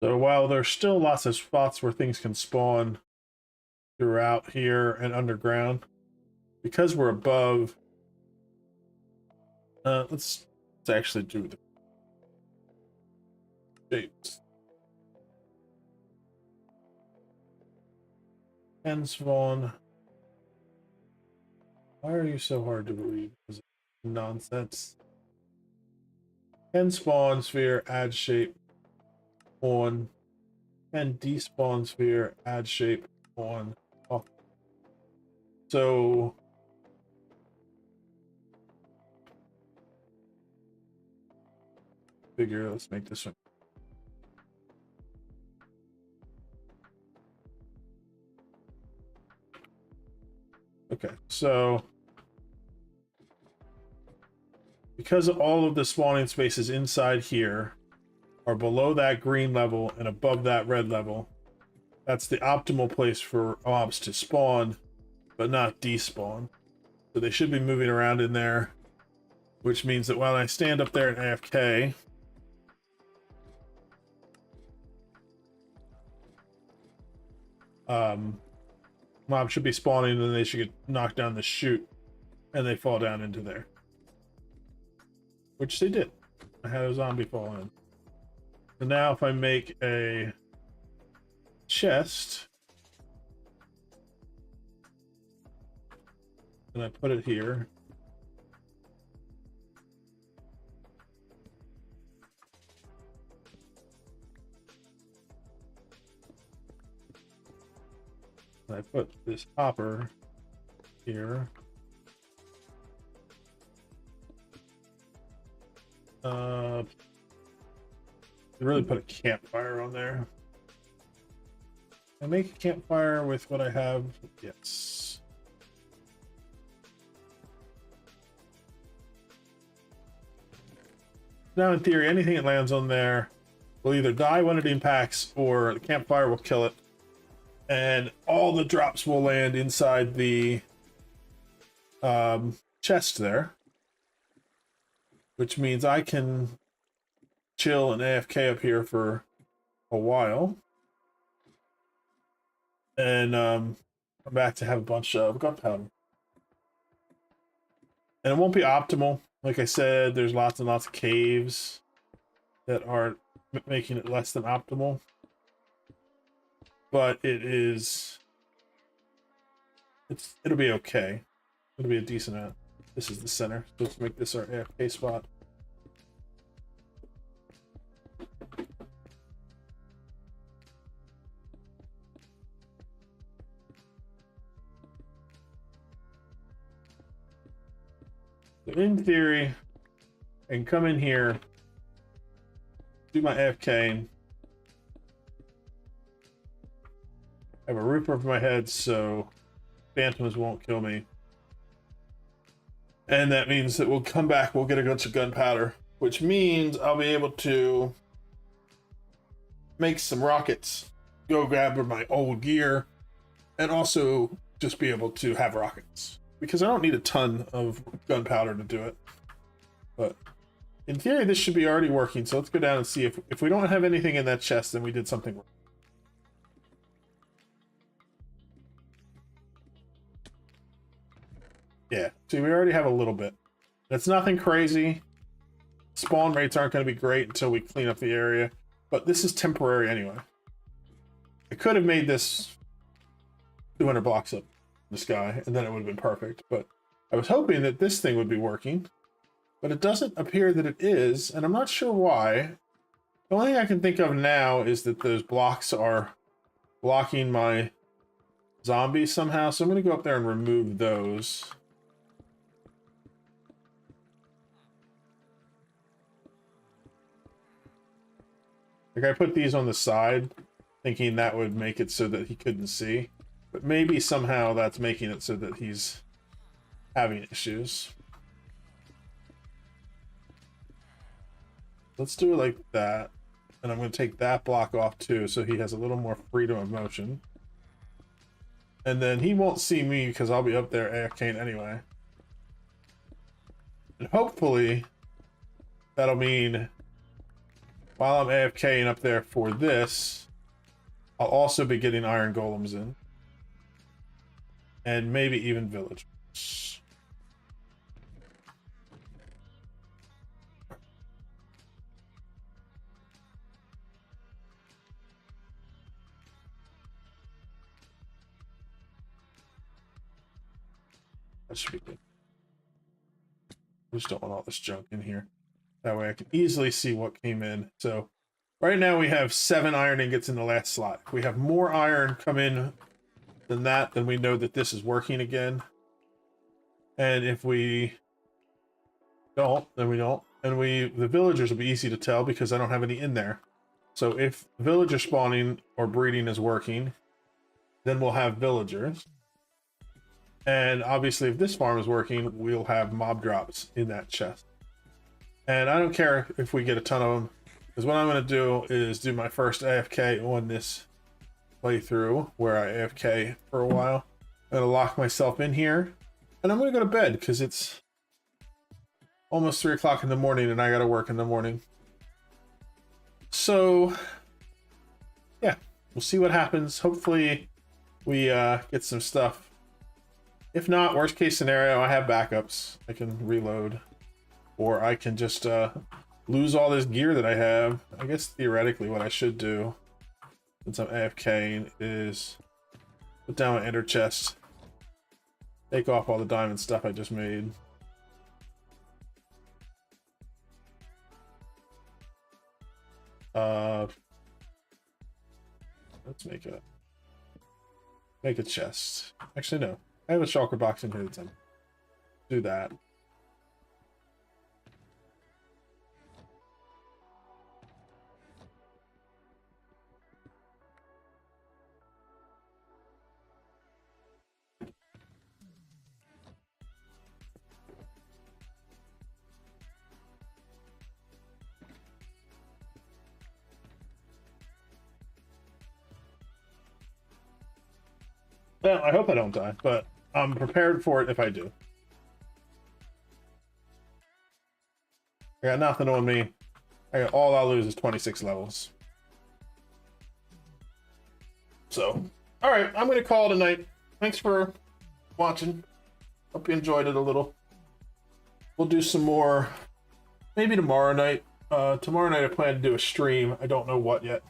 So while there's still lots of spots where things can spawn throughout here and underground, because we're above, let's actually do the shapes. And spawn. Why are you so hard to believe? Is it nonsense? Can spawn sphere, add shape on, and despawn sphere, add shape on. Oh. So figure, let's make this one. Okay, so because all of the spawning spaces inside here are below that green level and above that red level, that's the optimal place for mobs to spawn, but not despawn. So they should be moving around in there, which means that when I stand up there in AFK, mobs should be spawning, and they should get knocked down the chute, and they fall down into there. Which they did. I had a zombie fall in. So now if I make a chest, and I put it here, and I put this hopper here, really put a campfire on there. I make a campfire with what I have. Yes. Now, in theory, anything that lands on there will either die when it impacts, or the campfire will kill it, and all the drops will land inside the chest there, which means I can chill and AFK up here for a while. And I'm back to have a bunch of gunpowder. And it won't be optimal. Like I said, there's lots and lots of caves that are making it less than optimal. But it'll be okay. It'll be a decent amount. This is the center. So let's make this our AFK spot. So in theory, I can come in here, do my AFK, have a roof over my head so phantoms won't kill me. And that means that we'll come back, we'll get a bunch of gunpowder, which means I'll be able to make some rockets, go grab my old gear, and also just be able to have rockets. Because I don't need a ton of gunpowder to do it. But in theory, this should be already working. So let's go down and see if we don't have anything in that chest, then we did something wrong. Yeah, see, we already have a little bit. That's nothing crazy. Spawn rates aren't going to be great until we clean up the area. But this is temporary anyway. I could have made this 200 blocks up the sky, and then it would have been perfect. But I was hoping that this thing would be working, but it doesn't appear that it is, and I'm not sure why. The only thing I can think of now is that those blocks are blocking my zombies somehow, so I'm going to go up there and remove those. Like, I put these on the side, thinking that would make it so that he couldn't see. But maybe somehow that's making it so that he's having issues. Let's do it like that. And I'm going to take that block off too, so he has a little more freedom of motion. And then he won't see me because I'll be up there AFKing anyway. And hopefully that'll mean while I'm AFKing up there for this, I'll also be getting iron golems in. And maybe even villagers. That should be good. I just don't want all this junk in here. That way I can easily see what came in. So right now we have 7 iron ingots in the last slot. If we have more iron come in than that, then we know that this is working again. And if we don't, then we don't. And the villagers will be easy to tell because I don't have any in there. So if villager spawning or breeding is working, then we'll have villagers. And obviously if this farm is working, we'll have mob drops in that chest. And I don't care if we get a ton of them, because what I'm going to do is do my first AFK on this playthrough where I AFK for a while. I'm going to lock myself in here and I'm going to go to bed because it's almost 3 o'clock in the morning and I got to work in the morning. So yeah, we'll see what happens. Hopefully we get some stuff. If not, worst case scenario, I have backups. I can reload, or I can just lose all this gear that I have. I guess theoretically what I should do, since I'm AFKing, is put down my ender chest, take off all the diamond stuff I just made. Let's make a chest. Actually, no. I have a shulker box in here that's empty. Do that. Well, I hope I don't die, but I'm prepared for it if I do. I got nothing on me. All I'll lose is 26 levels. So, all right, I'm gonna call it a night. Thanks for watching. Hope you enjoyed it a little. We'll do some more, maybe tomorrow night. Tomorrow night I plan to do a stream. I don't know what yet.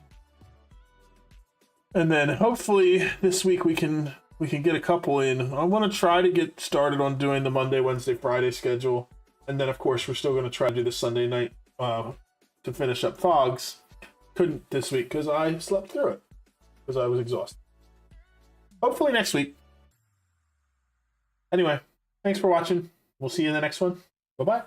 And then hopefully this week we can get a couple in. I want to try to get started on doing the Monday, Wednesday, Friday schedule. And then of course we're still going to try to do the Sunday night to finish up Fogs. Couldn't this week because I slept through it because I was exhausted. Hopefully next week. Anyway, thanks for watching. We'll see you in the next one. Bye-bye.